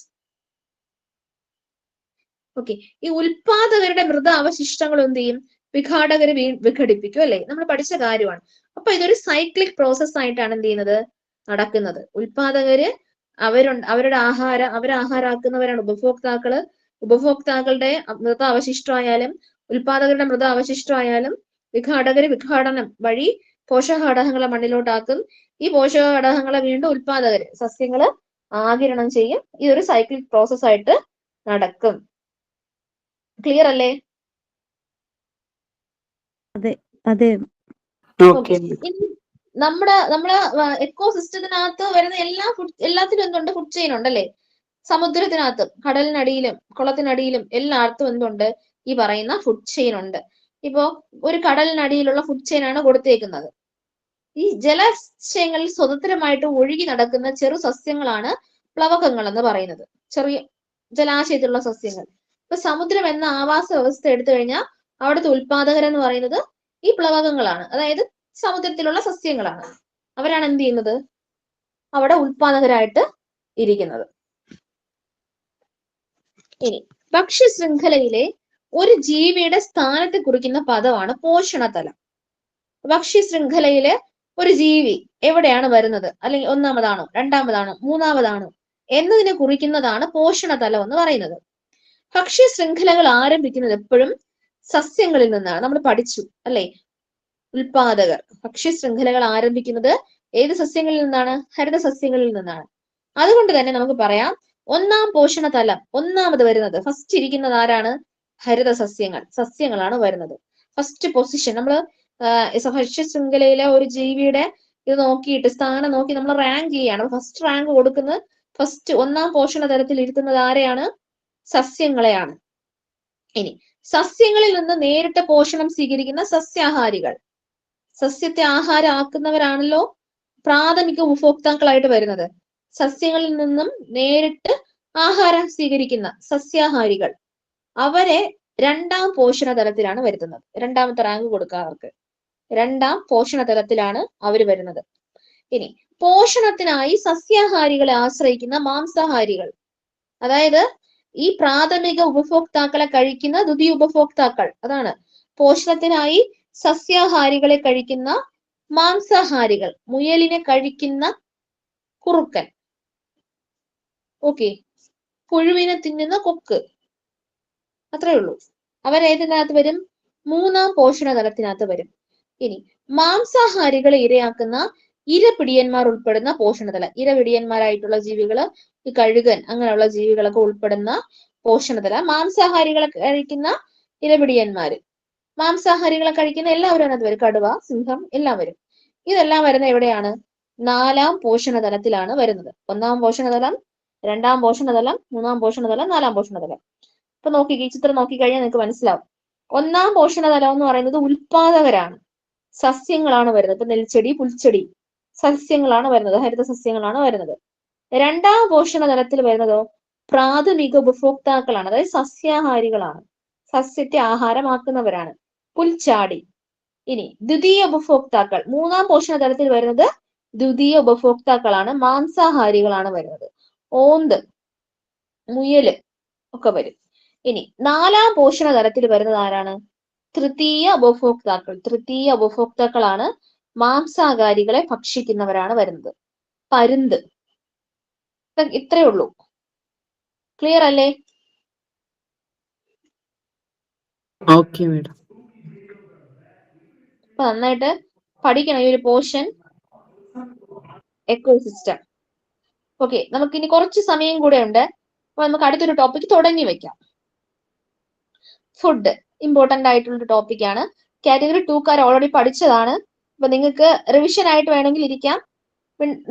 ഓക്കെ. ഈ ഉൽപാദകരുടെ മൃത അവശിഷ്ടങ്ങൾ എന്ത് ചെയ്യും? വിഘാടകര് വിഘടിപ്പിക്കും, അല്ലെ? നമ്മൾ പഠിച്ച കാര്യമാണ്. അപ്പൊ ഇതൊരു സൈക്ലിക് പ്രോസസ് ആയിട്ടാണ് എന്ത് ചെയ്യുന്നത്? നടക്കുന്നത്. ഉൽപാദകര് അവരുടെ ആഹാരമാക്കുന്നവരാണ് ഉപഭോക്താക്കള്. ഉപഭോക്താക്കളുടെ മൃത അവശിഷ്ടമായാലും ഉൽപാദകരുടെ മൃത അവശിഷ്ടമായാലും വിഘാടകര് വിഘാടനം വഴി പോഷകഘടകങ്ങളെ മണ്ണിലോട്ടാക്കും. ഈ പോഷകഘടകങ്ങളെ വീണ്ടും ഉൽപാദകര്, സസ്യങ്ങള് ആഗിരണം ചെയ്യും. ഇതൊരു സൈക്ലിക് പ്രോസസ് ആയിട്ട് നടക്കും. ക്ലിയർ അല്ലേ? അതെ. നമ്മുടെ എക്കോ സിസ്റ്റത്തിനകത്ത് വരുന്ന എല്ലാത്തിലും എന്തുണ്ട്? ഫുഡ് ചെയിൻ ഉണ്ടല്ലേ? സമുദ്രത്തിനകത്തും കടലിനടിയിലും കുളത്തിനടിയിലും എല്ലായിടത്തും എന്തുണ്ട്? ഈ പറയുന്ന ഫുഡ് ചെയിൻ ഉണ്ട്. ഇപ്പോ ഒരു കടലിനടിയിലുള്ള ഫുഡ് ചെയിൻ ആണ് കൊടുത്തേക്കുന്നത്. ഈ ജലാശയങ്ങളിൽ സ്വതന്ത്രമായിട്ട് ഒഴുകി നടക്കുന്ന ചെറു സസ്യങ്ങളാണ് പ്ലവകങ്ങൾ എന്ന് പറയുന്നത്. ചെറിയ ജലാശയത്തിലുള്ള സസ്യങ്ങൾ. ഇപ്പൊ സമുദ്രം എന്ന ആവാസ വ്യവസ്ഥ എടുത്തു കഴിഞ്ഞാൽ അവിടുത്തെ ഉൽപാദകരെന്ന് പറയുന്നത് ഈ പ്ലവകങ്ങളാണ്. അതായത് സമുദ്രത്തിലുള്ള സസ്യങ്ങളാണ്. അവരാണ് എന്ത് ചെയ്യുന്നത്? അവിടെ ഉൽപാദകരായിട്ട് ഇരിക്കുന്നത്. ഇനി ഭക്ഷ്യ ശൃംഖലയിലെ ഒരു ജീവിയുടെ സ്ഥാനത്തെ കുറിക്കുന്ന പദമാണ് പോഷണതലം. ഭക്ഷ്യ ശൃംഖലയിലെ ഒരു ജീവി എവിടെയാണ് വരുന്നത്, അല്ലെങ്കിൽ ഒന്നാമതാണോ രണ്ടാമതാണോ മൂന്നാമതാണോ എന്നതിനെ കുറിക്കുന്നതാണ് പോഷണതലം എന്ന് പറയുന്നത്. ഭക്ഷ്യ ശൃംഖലകൾ ആരംഭിക്കുന്നത് എപ്പോഴും സസ്യങ്ങളിൽ നിന്നാണ്. നമ്മൾ പഠിച്ചു അല്ലെ? ഉൽപാദകർ ഭക്ഷ്യ ശൃംഖലകൾ ആരംഭിക്കുന്നത് ഏത് സസ്യങ്ങളിൽ നിന്നാണ്? ഹരിത സസ്യങ്ങളിൽ നിന്നാണ്. അതുകൊണ്ട് തന്നെ നമുക്ക് പറയാം ഒന്നാം പോഷണതലം ഒന്നാമത് വരുന്നത്, ഫസ്റ്റ് ഇരിക്കുന്നത് ആരാണ്? ഹരിത സസ്യങ്ങളാണ് വരുന്നത്. First position. നമ്മള് ഭക്ഷ്യ ശൃംഖലയിലെ ഒരു ജീവിയുടെ ഇത് നോക്കിയിട്ട് സ്ഥാനം നോക്കി നമ്മൾ റാങ്ക് ചെയ്യാണ്. ഫസ്റ്റ് റാങ്ക് കൊടുക്കുന്നത്, ഫസ്റ്റ് ഒന്നാം പോഷണ തലത്തിൽ ഇരുത്തുന്നത് ആരെയാണ്? സസ്യങ്ങളെയാണ്. ഇനി സസ്യങ്ങളിൽ നിന്ന് നേരിട്ട് പോഷണം സ്വീകരിക്കുന്ന സസ്യാഹാരികൾ. സസ്യത്തെ ആഹാരമാക്കുന്നവരാണല്ലോ പ്രാഥമിക ഉപഭോക്താക്കളായിട്ട് വരുന്നത്. സസ്യങ്ങളിൽ നിന്നും നേരിട്ട് ആഹാരം സ്വീകരിക്കുന്ന സസ്യാഹാരികൾ, അവരെ രണ്ടാം പോഷണ തലത്തിലാണ് വരുത്തുന്നത്. രണ്ടാമത്തെ റാങ്ക് കൊടുക്കുക അവർക്ക്. രണ്ടാം പോഷണ തലത്തിലാണ് അവർ വരുന്നത്. ഇനി പോഷണത്തിനായി സസ്യാഹാരികളെ ആശ്രയിക്കുന്ന മാംസാഹാരികൾ, അതായത് ഈ പ്രാഥമിക ഉപഭോക്താക്കളെ കഴിക്കുന്ന ദ്വിതീയ ഉപഭോക്താക്കൾ, അതാണ് പോഷണത്തിനായി സസ്യാഹാരികളെ കഴിക്കുന്ന മാംസാഹാരികൾ. മുയലിനെ കഴിക്കുന്ന കുറുക്കൻ, ഓക്കെ, പുഴുവിനെ തിന്നുന്ന കൊക്ക്, അത്രേ ഉള്ളൂ. അവരേതിനകത്ത് വരും? മൂന്നാം പോഷണ തലത്തിനകത്ത് വരും. ഇനി മാംസാഹാരികളെ ഇരയാക്കുന്ന ഇരപിടിയന്മാർ ഉൾപ്പെടുന്ന പോഷണതലം. ഇരപിടിയന്മാരായിട്ടുള്ള ജീവികള്, ഈ കഴുകൻ അങ്ങനെയുള്ള ജീവികളൊക്കെ ഉൾപ്പെടുന്ന പോഷണതലം. മാംസാഹാരികളെ കഴിക്കുന്ന ഇരപിടിയന്മാര്, മാംസാഹാരികളെ കഴിക്കുന്ന എല്ലാവരും അതിനകത്ത് വരും. കടുവ, സിംഹം എല്ലാം വരും. ഇതെല്ലാം വരുന്ന എവിടെയാണ്? നാലാം പോഷണ തലത്തിലാണ് വരുന്നത്. ഒന്നാം പോഷണതലം, രണ്ടാം പോഷണതലം, മൂന്നാം പോഷണതലം, നാലാം പോഷണതലം. ഇപ്പൊ നോക്കി ഈ ചിത്രം നോക്കിക്കഴിഞ്ഞാൽ നിങ്ങൾക്ക് മനസ്സിലാവും. ഒന്നാം പോഷണതലം എന്ന് പറയുന്നത് ഉൽപാദകരാണ്, സസ്യങ്ങളാണ് വരുന്നത്. ഇപ്പൊ നെൽച്ചെടി, പുൽച്ചെടി, സസ്യങ്ങളാണ് വരുന്നത്, ഹരിത സസ്യങ്ങളാണ് വരുന്നത്. രണ്ടാം പോഷണതലത്തിൽ വരുന്നതോ പ്രാഥമിക ഉപഭോക്താക്കളാണ്, അതായത് സസ്യാഹാരികളാണ്, സസ്യത്തെ ആഹാരമാക്കുന്നവരാണ്, പുൽച്ചാടി. ഇനി ദ്വിതീയ ഉപഭോക്താക്കൾ, മൂന്നാം പോഷണതലത്തിൽ വരുന്നത് ദ്വിതീയ ഉപഭോക്താക്കളാണ്, മാംസാഹാരികളാണ് വരുന്നത്, ഓന്ത്, മുയല് ഒക്കെ വരും. ഇനി നാലാം പോഷണ തലത്തിൽ വരുന്നത് ആരാണ്? തൃതീയ ഉപഭോക്താക്കൾ. തൃതീയ ഉപഭോക്താക്കളാണ്, മാംസാഹാരികളെ ഭക്ഷിക്കുന്നവരാണ് വരുന്നത്, പരുന്ത്. ഇത്രയേ ഉള്ളൂ. ക്ലിയർ അല്ലേ? Okay madam. അപ്പൊ നന്നായിട്ട് പഠിക്കണം ഈ ഒരു പോർഷൻ, എക്കോസിസ്റ്റം. ഓക്കെ, നമുക്ക് ഇനി കുറച്ച് സമയം കൂടെ ഉണ്ട്. അപ്പൊ നമുക്ക് അടുത്തൊരു ടോപ്പിക് തുടങ്ങി വെക്കാം. ഫുഡ് ഇമ്പോർട്ടന്റ് ആയിട്ടുള്ള ടോപ്പിക് ആണ്. കാറ്റഗറി 2 ഓൾറെഡി പഠിച്ചതാണ്. അപ്പൊ നിങ്ങൾക്ക് റിവിഷൻ ആയിട്ട് വേണമെങ്കിൽ ഇരിക്കാം.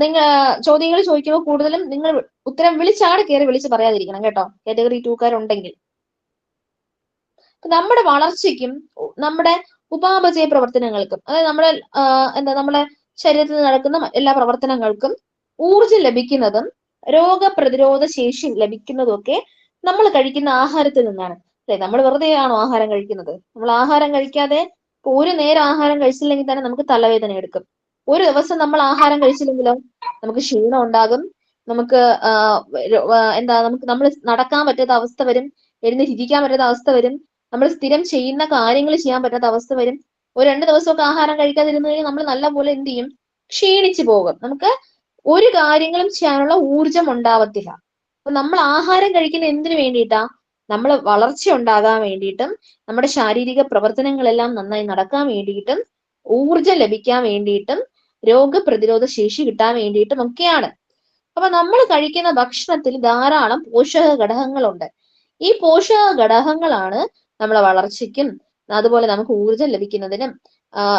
നിങ്ങൾ ചോദ്യങ്ങൾ ചോദിക്കുമ്പോൾ കൂടുതലും നിങ്ങൾ ഉത്തരം വിളിച്ചാണ് കയറി വിളിച്ച് പറയാതിരിക്കണം കേട്ടോ, കാറ്റഗറി 2 ഉണ്ടെങ്കിൽ. നമ്മുടെ വളർച്ചയ്ക്കും നമ്മുടെ ഉപാപചയ പ്രവർത്തനങ്ങൾക്കും, അതായത് നമ്മുടെ നമ്മുടെ ശരീരത്തിൽ നടക്കുന്ന എല്ലാ പ്രവർത്തനങ്ങൾക്കും ഊർജം ലഭിക്കുന്നതും രോഗപ്രതിരോധ ശേഷി ലഭിക്കുന്നതും ഒക്കെ നമ്മൾ കഴിക്കുന്ന ആഹാരത്തിൽ നിന്നാണ്. അല്ലെ, നമ്മൾ വെറുതെ ആണോ ആഹാരം കഴിക്കുന്നത്? നമ്മൾ ആഹാരം കഴിക്കാതെ ഒരു നേരം ആഹാരം കഴിച്ചില്ലെങ്കിൽ തന്നെ നമുക്ക് തലവേദന എടുക്കും. ഒരു ദിവസം നമ്മൾ ആഹാരം കഴിച്ചില്ലെങ്കിലോ നമുക്ക് ക്ഷീണം ഉണ്ടാകും, നമുക്ക് നമ്മൾ നടക്കാൻ പറ്റാത്ത അവസ്ഥ വരും, എഴുന്നേറ്റിരിക്കാൻ പറ്റാത്ത അവസ്ഥ വരും, നമ്മൾ സ്ഥിരം ചെയ്യുന്ന കാര്യങ്ങൾ ചെയ്യാൻ പറ്റാത്ത അവസ്ഥ വരും. ഒരു 2 ദിവസമൊക്കെ ആഹാരം കഴിക്കാതിരുന്നു കഴിഞ്ഞാൽ നമ്മൾ നല്ലപോലെ എന്ത് ചെയ്യും? ക്ഷീണിച്ചു പോകും. നമുക്ക് ഒരു കാര്യങ്ങളും ചെയ്യാനുള്ള ഊർജം ഉണ്ടാവത്തില്ല. അപ്പൊ നമ്മൾ ആഹാരം കഴിക്കുന്ന എന്തിനു വേണ്ടിയിട്ടാ? നമ്മൾ വളർച്ച ഉണ്ടാകാൻ വേണ്ടിയിട്ടും നമ്മുടെ ശാരീരിക പ്രവർത്തനങ്ങളെല്ലാം നന്നായി നടക്കാൻ വേണ്ടിയിട്ടും ഊർജം ലഭിക്കാൻ വേണ്ടിയിട്ടും രോഗപ്രതിരോധ ശേഷി കിട്ടാൻ വേണ്ടിയിട്ടും ഒക്കെയാണ്. അപ്പൊ നമ്മൾ കഴിക്കുന്ന ഭക്ഷണത്തിൽ ധാരാളം പോഷക ഘടകങ്ങളുണ്ട്. ഈ പോഷക ഘടകങ്ങളാണ് നമ്മളെ വളർച്ചയ്ക്കും അതുപോലെ നമുക്ക് ഊർജം ലഭിക്കുന്നതിനും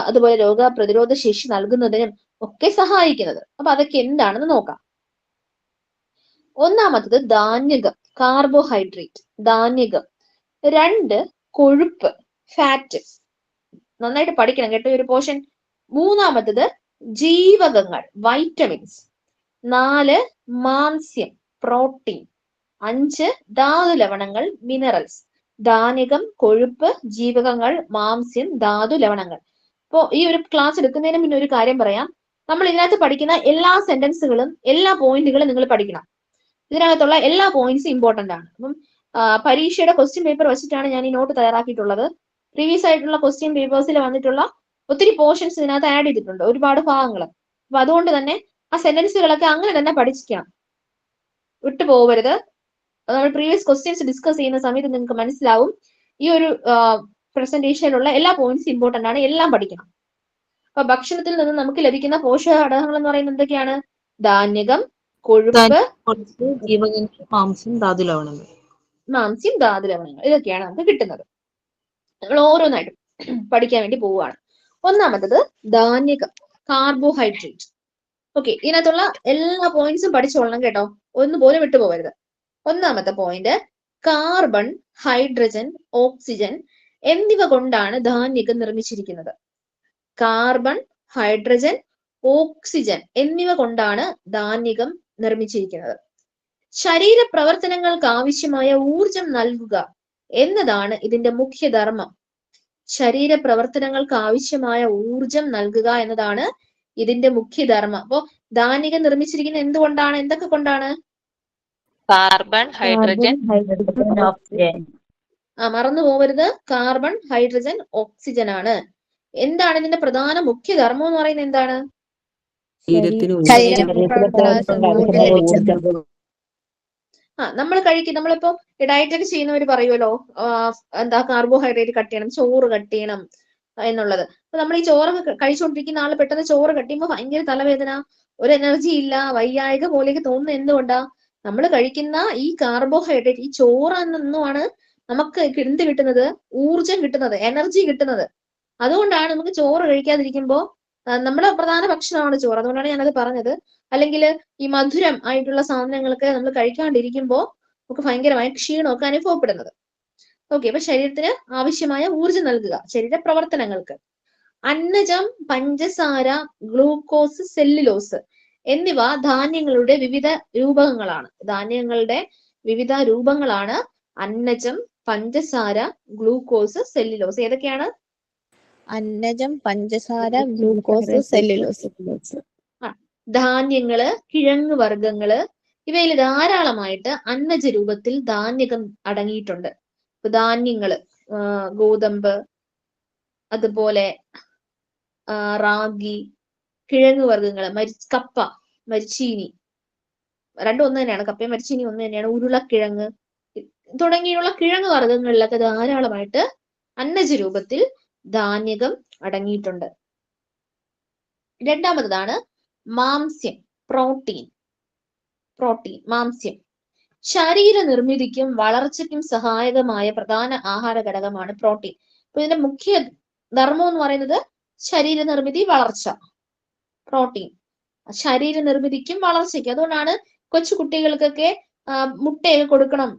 അതുപോലെ രോഗപ്രതിരോധ ശേഷി നൽകുന്നതിനും ഒക്കെ സഹായിക്കുന്നത്. അപ്പൊ അതൊക്കെ എന്താണെന്ന് നോക്കാം. ഒന്നാമത്തത് ധാന്യകം, കാർബോഹൈഡ്രേറ്റ്, ധാന്യകം. 2 കൊഴുപ്പ്, ഫാറ്റ്. നന്നായിട്ട് പഠിക്കണം കേട്ടോ ഈ ഒരു പോർഷൻ. മൂന്നാമത്തത് ജീവകങ്ങൾ, വൈറ്റമിൻസ്. 4 മാംസ്യം, പ്രോട്ടീൻ. 5 ധാതു ലവണങ്ങൾ, മിനറൽസ്. ധാന്യകം, കൊഴുപ്പ്, ജീവകങ്ങൾ, മാംസ്യം, ധാതു ലവണങ്ങൾ. അപ്പോ ഈ ഒരു ക്ലാസ് എടുക്കുന്നതിന് മുന്നേ ഒരു കാര്യം പറയാം. നമ്മൾ ഇതിനകത്ത് പഠിക്കുന്ന എല്ലാ സെന്റൻസുകളും എല്ലാ പോയിന്റുകളും നിങ്ങൾ പഠിക്കണം. ഇതിനകത്തുള്ള എല്ലാ പോയിന്റ്സും ഇമ്പോർട്ടന്റ് ആണ്. അപ്പം പരീക്ഷയുടെ ക്വസ്റ്റ്യൻ പേപ്പർ വെച്ചിട്ടാണ് ഞാൻ ഈ നോട്ട് തയ്യാറാക്കിയിട്ടുള്ളത്. പ്രീവിയസ് ആയിട്ടുള്ള ക്വസ്റ്റ്യൻ പേപ്പേഴ്സിൽ വന്നിട്ടുള്ള ഒത്തിരി പോർഷൻസ് ഇതിനകത്ത് ആഡ് ചെയ്തിട്ടുണ്ട്, ഒരുപാട് ഭാഗങ്ങൾ. അപ്പൊ അതുകൊണ്ട് തന്നെ ആ സെന്റൻസുകളൊക്കെ അങ്ങനെ തന്നെ പഠിച്ചിരിക്കണം, വിട്ടുപോകരുത്. നമ്മൾ പ്രീവിയസ് ക്വസ്റ്റ്യൻസ് ഡിസ്കസ് ചെയ്യുന്ന സമയത്ത് നിങ്ങൾക്ക് മനസ്സിലാവും ഈ ഒരു പ്രസന്റേഷനിലുള്ള എല്ലാ പോയിന്റ്സും ഇമ്പോർട്ടന്റ് ആണ്, എല്ലാം പഠിക്കണം. അപ്പൊ ഭക്ഷണത്തിൽ നിന്ന് നമുക്ക് ലഭിക്കുന്ന പോഷക ഘടകങ്ങൾ എന്ന് പറയുന്നത് എന്തൊക്കെയാണ്? ധാന്യകം, കൊഴുപ്പ്, ജീവകങ്ങൾ, മാംസ്യം, ധാതു ലവണങ്ങൾ. മാംസ്യം, ധാതു ലവണങ്ങൾ, ഇതൊക്കെയാണ് നമുക്ക് കിട്ടുന്നത്. നമ്മൾ ഓരോന്നായിട്ട് പഠിക്കാൻ വേണ്ടി പോവുകയാണ്. ഒന്നാമത്തത് ധാന്യകം, കാർബോഹൈഡ്രേറ്റ്. ഓക്കെ, ഇതിനകത്തുള്ള എല്ലാ പോയിന്റ്സും പഠിച്ചോളണം കേട്ടോ, ഒന്നുപോലും വിട്ടുപോകരുത്. ഒന്നാമത്തെ പോയിന്റ്, കാർബൺ, ഹൈഡ്രജൻ, ഓക്സിജൻ എന്നിവ കൊണ്ടാണ് ധാന്യകം നിർമ്മിച്ചിരിക്കുന്നത്. കാർബൺ, ഹൈഡ്രജൻ, ഓക്സിജൻ എന്നിവ കൊണ്ടാണ് ധാന്യകം നിർമ്മിച്ചിരിക്കുന്നത്. ശരീര പ്രവർത്തനങ്ങൾക്ക് ആവശ്യമായ ഊർജം നൽകുക എന്നതാണ് ഇതിന്റെ മുഖ്യധർമ്മം. ശരീര പ്രവർത്തനങ്ങൾക്ക് ആവശ്യമായ ഊർജം നൽകുക എന്നതാണ് ഇതിന്റെ മുഖ്യധർമ്മം. അപ്പോ ധാന്യകം നിർമ്മിച്ചിരിക്കുന്നത് എന്തുകൊണ്ടാണ്? എന്തൊക്കെ കൊണ്ടാണ്? Carbon, hydrogen, oxygen. മറന്നു പോകരുത്, കാർബൺ, ഹൈഡ്രജൻ, ഓക്സിജൻ ആണ്. എന്താണ് ഇതിന്റെ പ്രധാന മുഖ്യധർമ്മം എന്ന് പറയുന്നത്? എന്താണ്? നമ്മൾ നമ്മളിപ്പോ ഡയറ്റ് ഒക്കെ ചെയ്യുന്നവർ പറയുമല്ലോ, കാർബോഹൈഡ്രേറ്റ് കട്ട് ചെയ്യണം, ചോറ് കട്ട് ചെയ്യണം എന്നുള്ളത്. അപ്പൊ നമ്മൾ ഈ ചോറൊക്കെ കഴിച്ചുകൊണ്ടിരിക്കുന്ന ആള് പെട്ടെന്ന് ചോറ് കട്ട് ചെയ്യുമ്പോൾ ഭയങ്കര തലവേദന, ഒരു എനർജി ഇല്ല, വയ്യായിക പോലെയൊക്കെ തോന്നുന്നത് എന്തുകൊണ്ടാ? നമ്മൾ കഴിക്കുന്ന ഈ കാർബോഹൈഡ്രേറ്റ്, ഈ ചോറിൽ നിന്നുമാണ് നമുക്ക് എന്ത് കിട്ടുന്നത്? ഊർജം കിട്ടുന്നത്, എനർജി കിട്ടുന്നത്. അതുകൊണ്ടാണ് നമുക്ക് ചോറ് കഴിക്കാതിരിക്കുമ്പോൾ, നമ്മുടെ പ്രധാന ഭക്ഷണമാണ് ചോറ്, അതുകൊണ്ടാണ് ഞാനത് പറഞ്ഞത്. അല്ലെങ്കിൽ ഈ മധുരം ആയിട്ടുള്ള സാധനങ്ങളൊക്കെ നമ്മൾ കഴിക്കാണ്ടിരിക്കുമ്പോൾ നമുക്ക് ഭയങ്കരമായ ക്ഷീണമൊക്കെ അനുഭവപ്പെടുന്നത്. അപ്പൊ ഓക്കെ, അപ്പൊ ശരീരത്തിന് ആവശ്യമായ ഊർജ്ജം നൽകുക ശരീര പ്രവർത്തനങ്ങൾക്ക്. അന്നജം, പഞ്ചസാര, ഗ്ലൂക്കോസ്, സെല്ലുലോസ് എന്നിവ ധാന്യങ്ങളുടെ വിവിധ രൂപങ്ങളാണ്. ധാന്യങ്ങളുടെ വിവിധ രൂപങ്ങളാണ് അന്നജം, പഞ്ചസാര, ഗ്ലൂക്കോസ്, സെല്ലുലോസ്. ഏതൊക്കെയാണ്? അന്നജം, പഞ്ചസാര, ഗ്ലൂക്കോസ്, സെല്ലുലോസ്. ധാന്യങ്ങള്, കിഴങ്ങ് വർഗ്ഗങ്ങള് ഇവയിൽ ധാരാളമായിട്ട് അന്നജ രൂപത്തിൽ ധാന്യകം അടങ്ങിയിട്ടുണ്ട്. ധാന്യങ്ങള് ഗോതമ്പ്, അതുപോലെ റാഗി, കിഴങ്ങ് വർഗ്ഗങ്ങള്, കപ്പ, മരിച്ചീനി, രണ്ടും ഒന്ന് തന്നെയാണ്. കപ്പയും മരിച്ചീനി ഒന്ന് തന്നെയാണ്. ഉരുളക്കിഴങ്ങ് തുടങ്ങിയുള്ള കിഴങ്ങ് വർഗ്ഗങ്ങളിലൊക്കെ ധാരാളമായിട്ട് അന്നജ രൂപത്തിൽ ധാന്യകം അടങ്ങിയിട്ടുണ്ട്. രണ്ടാമതാണ് മാംസ്യം, പ്രോട്ടീൻ. മാംസ്യം ശരീര നിർമ്മിതിക്കും വളർച്ചയ്ക്കും സഹായകമായ പ്രധാന ആഹാര ഘടകമാണ് പ്രോട്ടീൻ. അപ്പൊ ഇതിന്റെ മുഖ്യ ധർമ്മം എന്ന് പറയുന്നത് ശരീര നിർമ്മിതി, വളർച്ച. പ്രോട്ടീൻ ശരീര നിർമ്മിതിക്കും വളർച്ചയ്ക്കും. അതുകൊണ്ടാണ് കൊച്ചു കുട്ടികൾക്കൊക്കെ മുട്ടയൊക്കെ കൊടുക്കണം,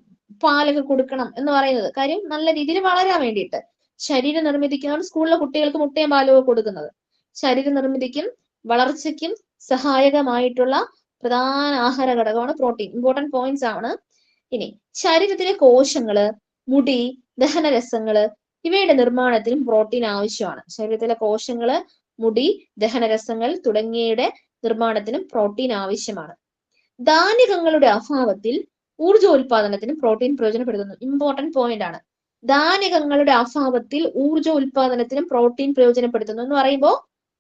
പാലൊക്കെ കൊടുക്കണം എന്ന് പറയുന്നത്. കാര്യം നല്ല രീതിയിൽ വളരാൻ വേണ്ടിയിട്ട്. ശരീര നിർമ്മിതിക്കാണ് സ്കൂളിലെ കുട്ടികൾക്ക് മുട്ടയും പാലും ഒക്കെ കൊടുക്കുന്നത്. ശരീര നിർമ്മിതിക്കും വളർച്ചയ്ക്കും സഹായകമായിട്ടുള്ള പ്രധാന ആഹാര ഘടകമാണ് പ്രോട്ടീൻ. ഇമ്പോർട്ടന്റ് പോയിന്റ്സ് ആണ്. ഇനി ശരീരത്തിലെ കോശങ്ങള്, മുടി, ദഹനരസങ്ങള് ഇവയുടെ നിർമ്മാണത്തിനും പ്രോട്ടീൻ ആവശ്യമാണ്. ശരീരത്തിലെ കോശങ്ങള്, മുടി, ദഹനരസങ്ങൾ തുടങ്ങിയവയുടെ നിർമ്മാണത്തിനും പ്രോട്ടീൻ ആവശ്യമാണ്. ധാന്യങ്ങളുടെ അഭാവത്തിൽ ഊർജ്ജോൽപാദനത്തിനും പ്രോട്ടീൻ പ്രയോജനപ്പെടുത്തുന്നു. ഇമ്പോർട്ടന്റ് പോയിന്റ് ആണ്. ധാന്യങ്ങളുടെ അഭാവത്തിൽ ഊർജ്ജോൽപാദനത്തിനും പ്രോട്ടീൻ പ്രയോജനപ്പെടുത്തുന്നു എന്ന് പറയുമ്പോൾ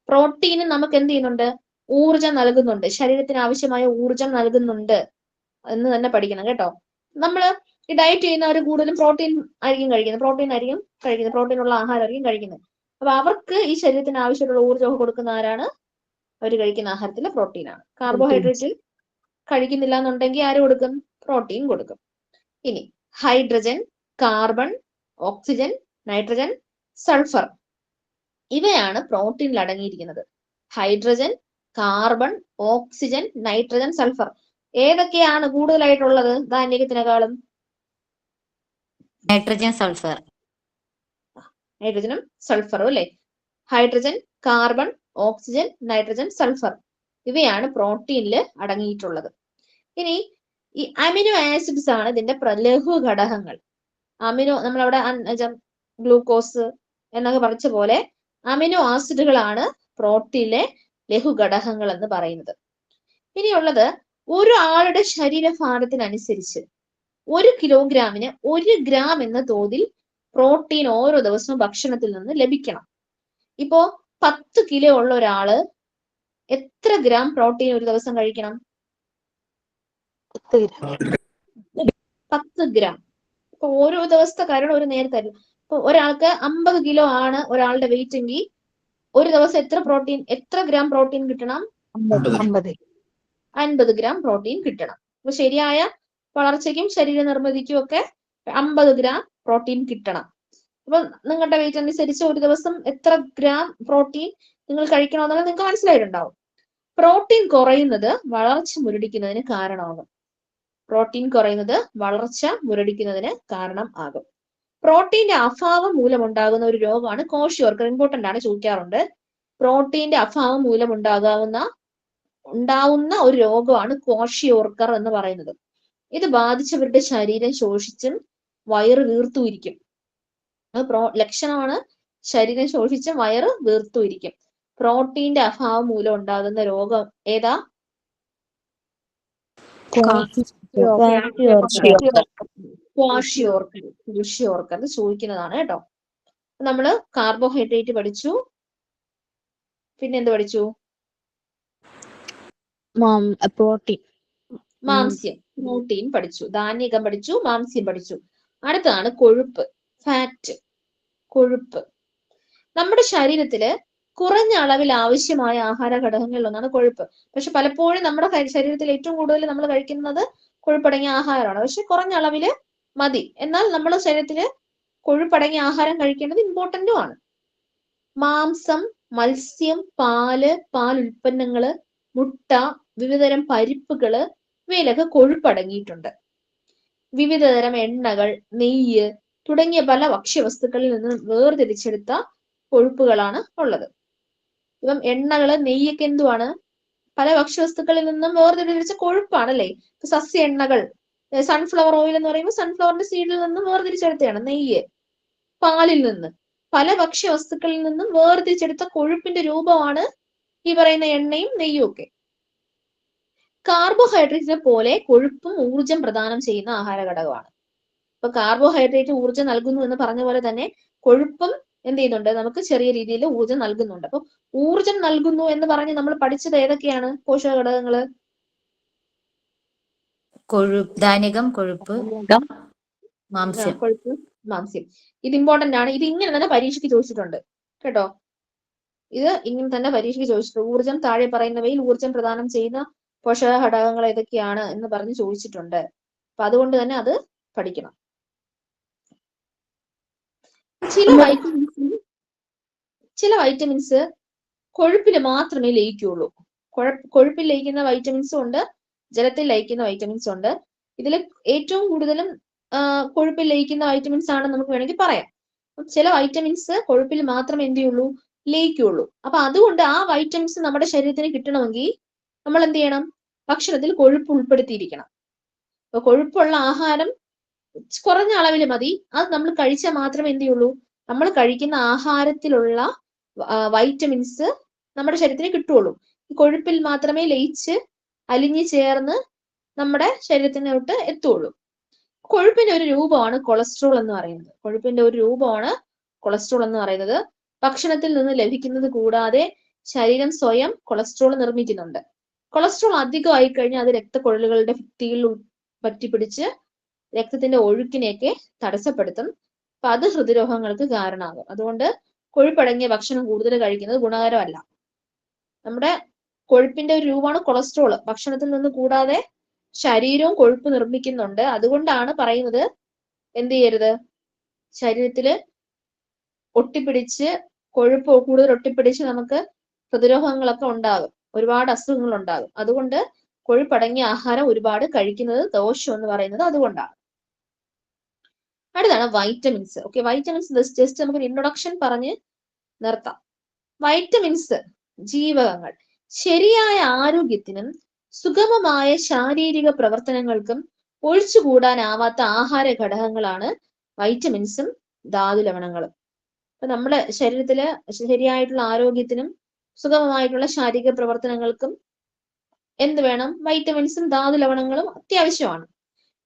പ്രോട്ടീന് നമുക്ക് എന്ത് ചെയ്യുന്നുണ്ട്? ഊർജം നൽകുന്നുണ്ട്. ശരീരത്തിന് ആവശ്യമായ ഊർജം നൽകുന്നുണ്ട് എന്ന് തന്നെ പഠിക്കണം കേട്ടോ. നമ്മള് ഈ ഡയറ്റ് ചെയ്യുന്നവർ കൂടുതലും പ്രോട്ടീൻ ആയിരിക്കും കഴിക്കുന്നത്. പ്രോട്ടീൻ ഉള്ള ആഹാരമായിരിക്കും കഴിക്കുന്നത്. അപ്പൊ അവർക്ക് ഈ ശരീരത്തിന് ആവശ്യമുള്ള ഊർജ്ജമൊക്കെ കൊടുക്കുന്ന ആരാണ്? അവർ കഴിക്കുന്ന ആഹാരത്തിലെ പ്രോട്ടീനാണ്. കാർബോഹൈഡ്രേറ്റ് കഴിക്കുന്നില്ല എന്നുണ്ടെങ്കിൽ ആര് കൊടുക്കും? പ്രോട്ടീൻ കൊടുക്കും. ഇനി hydrogen, carbon, oxygen, nitrogen, sulphur ഇവയാണ് പ്രോട്ടീനിൽ അടങ്ങിയിരിക്കുന്നത്. Hydrogen, carbon, oxygen, nitrogen, sulphur ഏതൊക്കെയാണ് കൂടുതലായിട്ടുള്ളത് ധാന്യത്തിനേക്കാളും? Nitrogen, sulphur. നൈട്രജനും സൾഫറും അല്ലെ. Hydrogen, carbon, oxygen, nitrogen, sulphur ഇവയാണ് പ്രോട്ടീനിൽ അടങ്ങിയിട്ടുള്ളത്. ഇനി ഈ അമിനോ ആസിഡ്സ് ആണ് ഇതിന്റെ ലഘു ഘടകങ്ങൾ. നമ്മളവിടെ അന്നജം, ഗ്ലൂക്കോസ് എന്നൊക്കെ പറഞ്ഞ പോലെ അമിനോ ആസിഡുകളാണ് പ്രോട്ടീനിലെ ലഘുഘടകങ്ങൾ എന്ന് പറയുന്നത്. ഇനിയുള്ളത് ഒരാളുടെ ശരീരഭാരത്തിനനുസരിച്ച് 1 കിലോഗ്രാമിന് 1 ഗ്രാം എന്ന തോതിൽ പ്രോട്ടീൻ ഓരോ ദിവസവും ഭക്ഷണത്തിൽ നിന്ന് ലഭിക്കണം. ഇപ്പോ 10 കിലോ ഉള്ള ഒരാള് എത്ര ഗ്രാം പ്രോട്ടീൻ ഒരു ദിവസം കഴിക്കണം? 10 ഗ്രാം. ഇപ്പൊ ഓരോ ദിവസത്തെ കാര്യം ഒരു നേരത്തെ. ഇപ്പൊ ഒരാൾക്ക് 50 കിലോ ആണ് ഒരാളുടെ വെയിറ്റ് എങ്കിൽ ഒരു ദിവസം എത്ര ഗ്രാം പ്രോട്ടീൻ കിട്ടണം? 50 ഗ്രാം പ്രോട്ടീൻ കിട്ടണം. അപ്പൊ ശരിയായ വളർച്ചയ്ക്കും ശരീര നിർമ്മിതിക്കും ഒക്കെ 50 ഗ്രാം പ്രോട്ടീൻ കിട്ടണം. അപ്പൊ നിങ്ങളുടെ വെയിറ്റ് അനുസരിച്ച് ഒരു ദിവസം എത്ര ഗ്രാം പ്രോട്ടീൻ നിങ്ങൾ കഴിക്കണമെന്നുള്ളത് നിങ്ങൾക്ക് മനസ്സിലായിട്ടുണ്ടാവും. പ്രോട്ടീൻ കുറയുന്നത് വളർച്ച മുരടിക്കുന്നതിന് കാരണമാകും. കാരണം ആകും. പ്രോട്ടീന്റെ അഭാവം മൂലമുണ്ടാകുന്ന ഒരു രോഗമാണ് കോശിയോർക്കർ. ഇമ്പോർട്ടന്റ് ആണ്, ചോദിക്കാറുണ്ട്. പ്രോട്ടീന്റെ അഭാവം മൂലം ഉണ്ടാവുന്ന ഒരു രോഗമാണ് കോശിയോർക്കർ എന്ന് പറയുന്നത്. ഇത് ബാധിച്ചവരുടെ ശരീരം ശോഷിച്ചും വയറ് വീർത്തുമിരിക്കും. ലക്ഷണമാണ് ശരീരം ശോഷിച്ചും വയറ് വീർത്തുമിരിക്കും. പ്രോട്ടീന്റെ അഭാവം മൂലം ഉണ്ടാകുന്ന രോഗം ഏതാ? കോശിയോർക്കർ ചോദിക്കുന്നതാണ് കേട്ടോ. നമ്മള് കാർബോഹൈഡ്രേറ്റ് പഠിച്ചു, പിന്നെ എന്ത് പഠിച്ചു? പ്രോട്ടീൻ പഠിച്ചു, ധാന്യകം പഠിച്ചു, മാംസ്യം പഠിച്ചു. അടുത്തതാണ് കൊഴുപ്പ്, ഫാറ്റ്. കൊഴുപ്പ് നമ്മുടെ ശരീരത്തില് കുറഞ്ഞ അളവിൽ ആവശ്യമായ ആഹാര ഘടകങ്ങളിൽ ഒന്നാണ് കൊഴുപ്പ്. പക്ഷെ പലപ്പോഴും നമ്മുടെ ശരീരത്തിൽ ഏറ്റവും കൂടുതൽ നമ്മൾ കഴിക്കുന്നത് കൊഴുപ്പടങ്ങിയ ആഹാരമാണ്. പക്ഷെ കുറഞ്ഞ അളവില് മതി. എന്നാൽ നമ്മുടെ ശരീരത്തില് കൊഴുപ്പടങ്ങിയ ആഹാരം കഴിക്കേണ്ടത് ഇമ്പോർട്ടന്റും ആണ്. മാംസം, മത്സ്യം, പാലുൽപ്പന്നങ്ങള്, മുട്ട, വിവിധതരം പരിപ്പുകള് ഇവയിലൊക്കെ കൊഴുപ്പടങ്ങിയിട്ടുണ്ട്. വിവിധതരം എണ്ണകൾ, നെയ്യ്, തുടങ്ങിയ പല ഭക്ഷ്യവസ്തുക്കളിൽ നിന്ന് വേർതിരിച്ചെടുത്ത കൊഴുപ്പുകളാണ് ഉള്ളത്. ഇപ്പം എണ്ണകള്, നെയ്യൊക്കെ എന്തുവാണ്? പല ഭക്ഷ്യവസ്തുക്കളിൽ നിന്നും വേർതിരിച്ച കൊഴുപ്പാണല്ലേ. ഇപ്പൊ സസ്യ എണ്ണകൾ, സൺഫ്ലവർ ഓയിൽ എന്ന് പറയുമ്പോൾ സൺഫ്ലവറിന്റെ സീഡിൽ നിന്നും വേർതിരിച്ചെടുത്തതാണ്. നെയ്യ് പാലിൽ നിന്ന്, പല ഭക്ഷ്യവസ്തുക്കളിൽ നിന്നും വേർതിരിച്ചെടുത്ത കൊഴുപ്പിന്റെ രൂപമാണ് ഈ പറയുന്ന എണ്ണയും നെയ്യും ഒക്കെ. കാർബോഹൈഡ്രേറ്റിനെ പോലെ കൊഴുപ്പും ഊർജം പ്രദാനം ചെയ്യുന്ന ആഹാര ഘടകമാണ്. ഇപ്പൊ കാർബോഹൈഡ്രേറ്റ് ഊർജ്ജം നൽകുന്നു എന്ന് പറഞ്ഞ പോലെ തന്നെ കൊഴുപ്പും എന്ത് ചെയ്യുന്നുണ്ട്? നമുക്ക് ചെറിയ രീതിയിൽ ഊർജ്ജം നൽകുന്നുണ്ട്. അപ്പൊ ഊർജ്ജം നൽകുന്നു എന്ന് പറഞ്ഞ് നമ്മൾ പഠിച്ചത് ഏതൊക്കെയാണ് പോഷക ഘടകങ്ങള്? ധാന്യകം, കൊഴുപ്പ്, മാംസ്യം. കൊഴുപ്പ്, മാംസ്യം. ഇത് ഇമ്പോർട്ടന്റ് ആണ്. ഇത് ഇങ്ങനെ തന്നെ പരീക്ഷയ്ക്ക് ചോദിച്ചിട്ടുണ്ട് കേട്ടോ. ഇത് ഇങ്ങനെ തന്നെ പരീക്ഷയ്ക്ക് ചോദിച്ചിട്ടുണ്ട്. ഊർജ്ജം, താഴെ പറയുന്നവയിൽ ഊർജ്ജം പ്രദാനം ചെയ്യുന്ന പോഷക ഘടകങ്ങൾ ഏതൊക്കെയാണ് എന്ന് പറഞ്ഞ് ചോദിച്ചിട്ടുണ്ട്. അപ്പൊ അതുകൊണ്ട് തന്നെ അത് പഠിക്കണം. ചില വൈറ്റമിൻസ് കൊഴുപ്പിൽ മാത്രമേ ലയിക്കുള്ളൂ. കൊഴുപ്പിൽ ലയിക്കുന്ന വൈറ്റമിൻസും ഉണ്ട്, ജലത്തിൽ ലയിക്കുന്ന വൈറ്റമിൻസ് ഉണ്ട്. ഇതിൽ ഏറ്റവും കൂടുതലും കൊഴുപ്പിൽ ലയിക്കുന്ന വൈറ്റമിൻസ് ആണെന്ന് നമുക്ക് വേണമെങ്കിൽ പറയാം. ചില വൈറ്റമിൻസ് കൊഴുപ്പിൽ മാത്രമേ എന്ത് ചെയ്യുള്ളൂ? ലയിക്കുള്ളൂ. അപ്പൊ അതുകൊണ്ട് ആ വൈറ്റമിൻസ് നമ്മുടെ ശരീരത്തിന് കിട്ടണമെങ്കിൽ നമ്മൾ എന്ത് ചെയ്യണം? ഭക്ഷണത്തിൽ കൊഴുപ്പ് ഉൾപ്പെടുത്തിയിരിക്കണം. അപ്പൊ കൊഴുപ്പുള്ള ആഹാരം കുറഞ്ഞ അളവിൽ മതി. അത് നമ്മൾ കഴിച്ചാൽ മാത്രമേ എന്ത് ചെയ്യുള്ളൂ? നമ്മൾ കഴിക്കുന്ന ആഹാരത്തിലുള്ള വൈറ്റമിൻസ് നമ്മുടെ ശരീരത്തിന് കിട്ടുള്ളൂ. ഈ കൊഴുപ്പിൽ മാത്രമേ ലയിച്ച് അലിഞ്ഞു ചേർന്ന് നമ്മുടെ ശരീരത്തിനോട്ട് എത്തുള്ളൂ. കൊഴുപ്പിന്റെ ഒരു രൂപമാണ് കൊളസ്ട്രോൾ എന്ന് പറയുന്നത്. കൊഴുപ്പിന്റെ ഒരു രൂപമാണ് കൊളസ്ട്രോൾ എന്ന് പറയുന്നത്. ഭക്ഷണത്തിൽ നിന്ന് ലഭിക്കുന്നത് കൂടാതെ ശരീരം സ്വയം കൊളസ്ട്രോൾ നിർമ്മിക്കുന്നുണ്ട്. കൊളസ്ട്രോൾ അധികമായി കഴിഞ്ഞാൽ അത് രക്തക്കുഴലുകളുടെ ഭിത്തിയിൽ പറ്റിപ്പിടിച്ച് രക്തത്തിന്റെ ഒഴുക്കിനെയൊക്കെ തടസ്സപ്പെടുത്തും. അപ്പൊ അത് ഹൃദ്രോഗങ്ങൾക്ക് കാരണമാകും. അതുകൊണ്ട് കൊഴുപ്പടങ്ങിയ ഭക്ഷണം കൂടുതൽ കഴിക്കുന്നത് ഗുണകരമല്ല. നമ്മുടെ കൊഴുപ്പിന്റെ ഒരു രൂപമാണ് കൊളസ്ട്രോൾ. ഭക്ഷണത്തിൽ നിന്ന് കൂടാതെ ശരീരവും കൊഴുപ്പ് നിർമ്മിക്കുന്നുണ്ട്. അതുകൊണ്ടാണ് പറയുന്നത് എന്ത് ചെയ്യരുത്? ശരീരത്തില് ഒട്ടിപ്പിടിച്ച് കൊഴുപ്പ് കൂടുതൽ ഒട്ടിപ്പിടിച്ച് നമുക്ക് ഹൃദ്രോഗങ്ങളൊക്കെ ഉണ്ടാകും, ഒരുപാട് അസുഖങ്ങൾ ഉണ്ടാകും. അതുകൊണ്ട് കൊഴുപ്പടങ്ങിയ ആഹാരം ഒരുപാട് കഴിക്കുന്നത് ദോഷം എന്ന് പറയുന്നത് അതുകൊണ്ടാണ്. അടുത്താണ് വൈറ്റമിൻസ്. ഓക്കെ, വൈറ്റമിൻസ് ജസ്റ്റ് നമുക്ക് ഇൻട്രൊഡക്ഷൻ പറഞ്ഞ് നിർത്താം. വൈറ്റമിൻസ് ജീവകങ്ങൾ. ശരിയായ ആരോഗ്യത്തിനും സുഗമമായ ശാരീരിക പ്രവർത്തനങ്ങൾക്കും ഒഴിച്ചുകൂടാനാവാത്ത ആഹാര ഘടകങ്ങളാണ് വൈറ്റമിൻസും ധാതു ലവണങ്ങളും. അപ്പൊ നമ്മുടെ ശരീരത്തില് ശരിയായിട്ടുള്ള ആരോഗ്യത്തിനും സുഗമമായിട്ടുള്ള ശാരീരിക പ്രവർത്തനങ്ങൾക്കും എന്ത് വേണം? വൈറ്റമിൻസും ധാതു ലവണങ്ങളും അത്യാവശ്യമാണ്.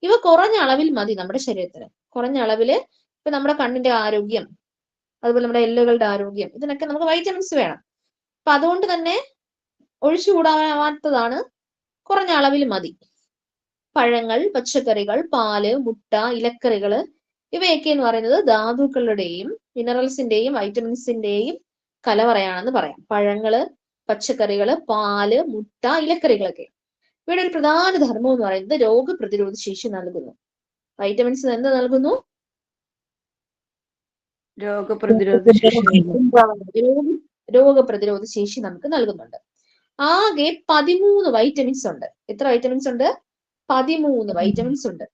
ഇവ കുറഞ്ഞ അളവിൽ മതി നമ്മുടെ ശരീരത്തിന്. കുറഞ്ഞ അളവില് ഇപ്പൊ നമ്മുടെ കണ്ണിന്റെ ആരോഗ്യം, അതുപോലെ നമ്മുടെ എല്ലുകളുടെ ആരോഗ്യം, ഇതിനൊക്കെ നമുക്ക് വൈറ്റമിൻസ് വേണം. അപ്പൊ അതുകൊണ്ട് തന്നെ ഒഴിച്ചുകൂടാനാവാത്തതാണ്, കുറഞ്ഞ അളവിൽ മതി. പഴങ്ങൾ, പച്ചക്കറികൾ, പാല്, മുട്ട, ഇലക്കറികള് ഇവയൊക്കെ എന്ന് പറയുന്നത് ധാതുക്കളുടെയും മിനറൽസിന്റെയും വൈറ്റമിൻസിന്റെയും കലവറയാണെന്ന് പറയാം. പഴങ്ങള്, പച്ചക്കറികള്, പാല്, മുട്ട, ഇലക്കറികളൊക്കെ. ഇവിടെ ഒരു പ്രധാന ധർമ്മം എന്ന് പറയുന്നത് രോഗപ്രതിരോധ ശേഷി നൽകുന്നു. വൈറ്റമിൻസ് എന്ത് നൽകുന്നു? രോഗപ്രതിരോധ ശേഷി നമുക്ക് നൽകുന്നുണ്ട്. ആകെ 13 വൈറ്റമിൻസ് ഉണ്ട്. എത്ര വൈറ്റമിൻസ് ഉണ്ട്? 13 വൈറ്റമിൻസ് ഉണ്ട്.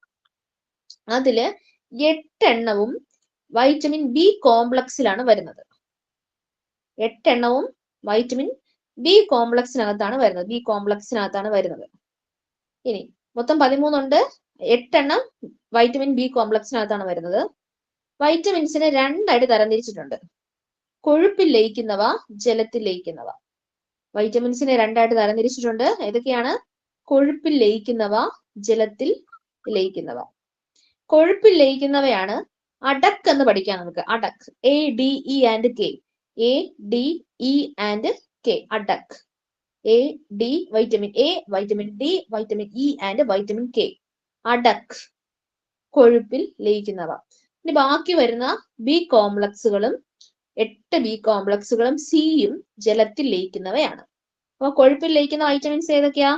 അതില് 8 എണ്ണവും വൈറ്റമിൻ ബി കോംപ്ലക്സിലാണ് വരുന്നത്. 8 എണ്ണവും വൈറ്റമിൻ ബി കോംപ്ലക്സിനകത്താണ് വരുന്നത്. ബി കോംപ്ലക്സിനകത്താണ് വരുന്നത്. ഇനി മൊത്തം 13 ഉണ്ട്. 8 എണ്ണം വൈറ്റമിൻ ബി കോംപ്ലക്സിനകത്താണ് വരുന്നത്. വൈറ്റമിൻസിനെ രണ്ടായിട്ട് തരംതിരിച്ചിട്ടുണ്ട്. കൊഴുപ്പിൽ ലയിക്കുന്നവ, ജലത്തിൽ ലയിക്കുന്നവ. വൈറ്റമിൻസിനെ രണ്ടായിട്ട് തരംതിരിച്ചിട്ടുണ്ട്. ഏതൊക്കെയാണ്? കൊഴുപ്പിൽ ലയിക്കുന്നവ, ജലത്തിൽ ലയിക്കുന്നവ. കൊഴുപ്പിൽ ലയിക്കുന്നവയാണ് അഡക് എന്ന് പഠിക്കാം നമുക്ക്. അഡക്, ADE&K, ADE&K, അഡക്. AD vitamin A, vitamin D, vitamin E and vitamin K. അഡക്, കൊഴുപ്പിൽ ലയിക്കുന്നവ. ഇനി ബാക്കി വരുന്ന ബി കോംപ്ലക്സുകളും 8 ബി കോംപ്ലക്സുകളും സിയും ജലത്തിൽ ലയിക്കുന്നവയാണ്. അപ്പൊ കൊഴുപ്പിൽ ലയിക്കുന്ന വൈറ്റമിൻസ് ഏതൊക്കെയാ?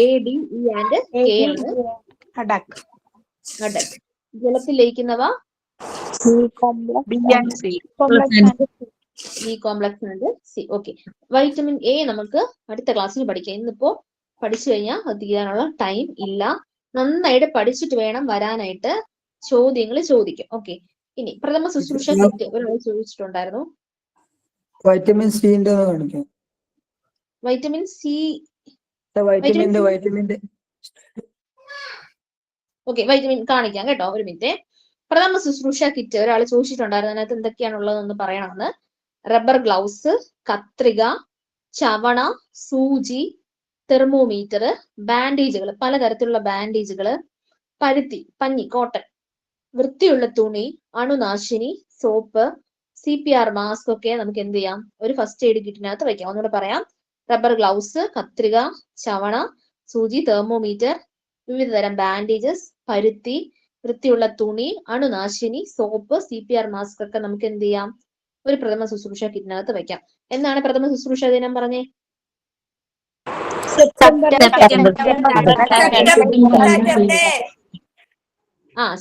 ADE&K ആണ് അഡക്. ജലത്തിൽ ലയിക്കുന്നവ B complex and C. Okay, vitamin A നമുക്ക് അടുത്ത ക്ലാസ്സിൽ പഠിക്കാം. ഇന്നിപ്പോ പഠിച്ചു കഴിഞ്ഞാൽ അത് തീരാനുള്ള ടൈം ഇല്ല. നന്നായിട്ട് പഠിച്ചിട്ട് വേണം വരാനായിട്ട്. ചോദ്യങ്ങൾ ചോദിക്കും. ഓക്കെ, ഇനി പ്രഥമ ശുശ്രൂഷ കിറ്റ് ഒരാൾ ചോദിച്ചിട്ടുണ്ടായിരുന്നു. വൈറ്റമിൻ സിന്റെ കാണിക്കാം. വൈറ്റമിൻ സി, വൈറ്റമിന്റെ ഓക്കെ, വൈറ്റമിൻ കാണിക്കാം കേട്ടോ, ഒരു മിനിറ്റ്. പ്രഥമ ശുശ്രൂഷ കിറ്റ് ഒരാൾ ചോദിച്ചിട്ടുണ്ടായിരുന്നു, അതിനകത്ത് എന്തൊക്കെയാണുള്ളതെന്ന് പറയണമെന്ന്. റബ്ബർ ഗ്ലൗസ്, കത്രിക, ചവണ, സൂചി, തെർമോമീറ്റർ, ബാൻഡേജുകൾ, പലതരത്തിലുള്ള ബാൻഡേജുകൾ, പരുത്തി, പഞ്ഞി, കോട്ടൺ, വൃത്തിയുള്ള തുണി, അണുനാശിനി, സോപ്പ്, CPR മാസ്ക് ഒക്കെ നമുക്ക് എന്ത് ചെയ്യാം, ഒരു ഫസ്റ്റ് എയ്ഡ് കിറ്റിനകത്ത് വെക്കാം. ഒന്നുകൂടെ പറയാം. റബ്ബർ ഗ്ലൗസ്, കത്രിക, ചവണ, സൂചി, തെർമോമീറ്റർ, വിവിധ തരം ബാൻഡേജസ്, പരുത്തി, വൃത്തിയുള്ള തുണി, അണുനാശിനി, സോപ്പ്, CPR മാസ്ക് ഒക്കെ നമുക്ക് എന്ത് ചെയ്യാം, ഒരു പ്രഥമ ശുശ്രൂഷ കിറ്റിനകത്ത് വെക്കാം. എന്നാണ് പ്രഥമ ശുശ്രൂഷ ദിനം പറഞ്ഞേ? September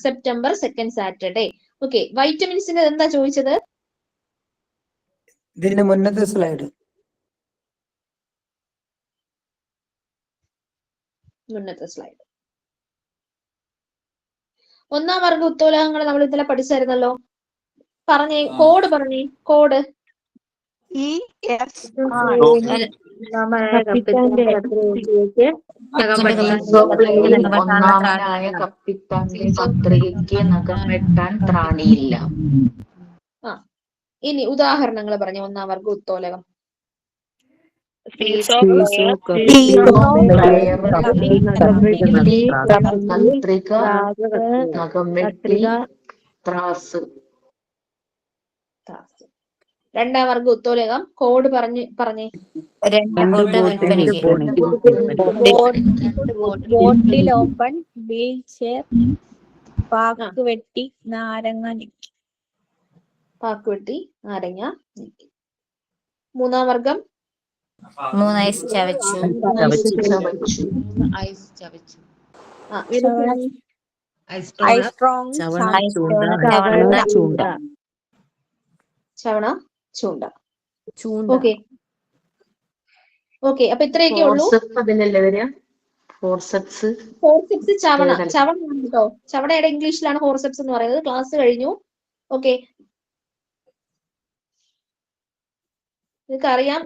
September 2nd Saturday. Okay, വൈറ്റമിൻസിന്റെ എന്താ ചോദിച്ചത്? ഇതിന്റെ മുന്നത്തെ സ്ലൈഡ്. മുന്നത്തെ സ്ലൈഡ്. 1ാം വർഗ ഉത്തോലകങ്ങൾ നമ്മൾ ഇന്നലെ പഠിച്ചായിരുന്നല്ലോ. പറഞ്ഞേ, കോഡ് പറഞ്ഞേ, കോഡ്. ഒന്നാമനായ കപ്പിത്താന്റെ കത്രികയ്ക്ക് നഖം വെട്ടാൻ ത്രാണിയില്ല. ഇനി ഉദാഹരണങ്ങൾ പറഞ്ഞേ. 1ാം വർഗ ഉത്തോലകം. കത്രിക, നഖം വെട്ടി, ത്രാസ്. 2ാം വർഗ ഉത്തോലകം കോഡ് പറഞ്ഞേ. ബോട്ടിൽ ഓപ്പൺ, വീൽ ചെയർ, പാക്ക് വെട്ടി, നാരങ്ങ നീക്കി. പാക്ക് വെട്ടി, നാരങ്ങ നീക്കി. 3ാം വർഗം 3 ഐസ് ചവച്ചു. ചവണ, ചൂണ്ട. ഓക്കെ, അപ്പൊ ഇത്രയൊക്കെ ഉള്ളൂ. ഫോർസെപ്സ് ചവണ. ചവണ കേട്ടോ, ചവണയുടെ ഇംഗ്ലീഷിലാണ് ഫോർസെപ്സ് എന്ന് പറയുന്നത്. ക്ലാസ് കഴിഞ്ഞു. ഓക്കെ, നിങ്ങൾക്ക് അറിയാം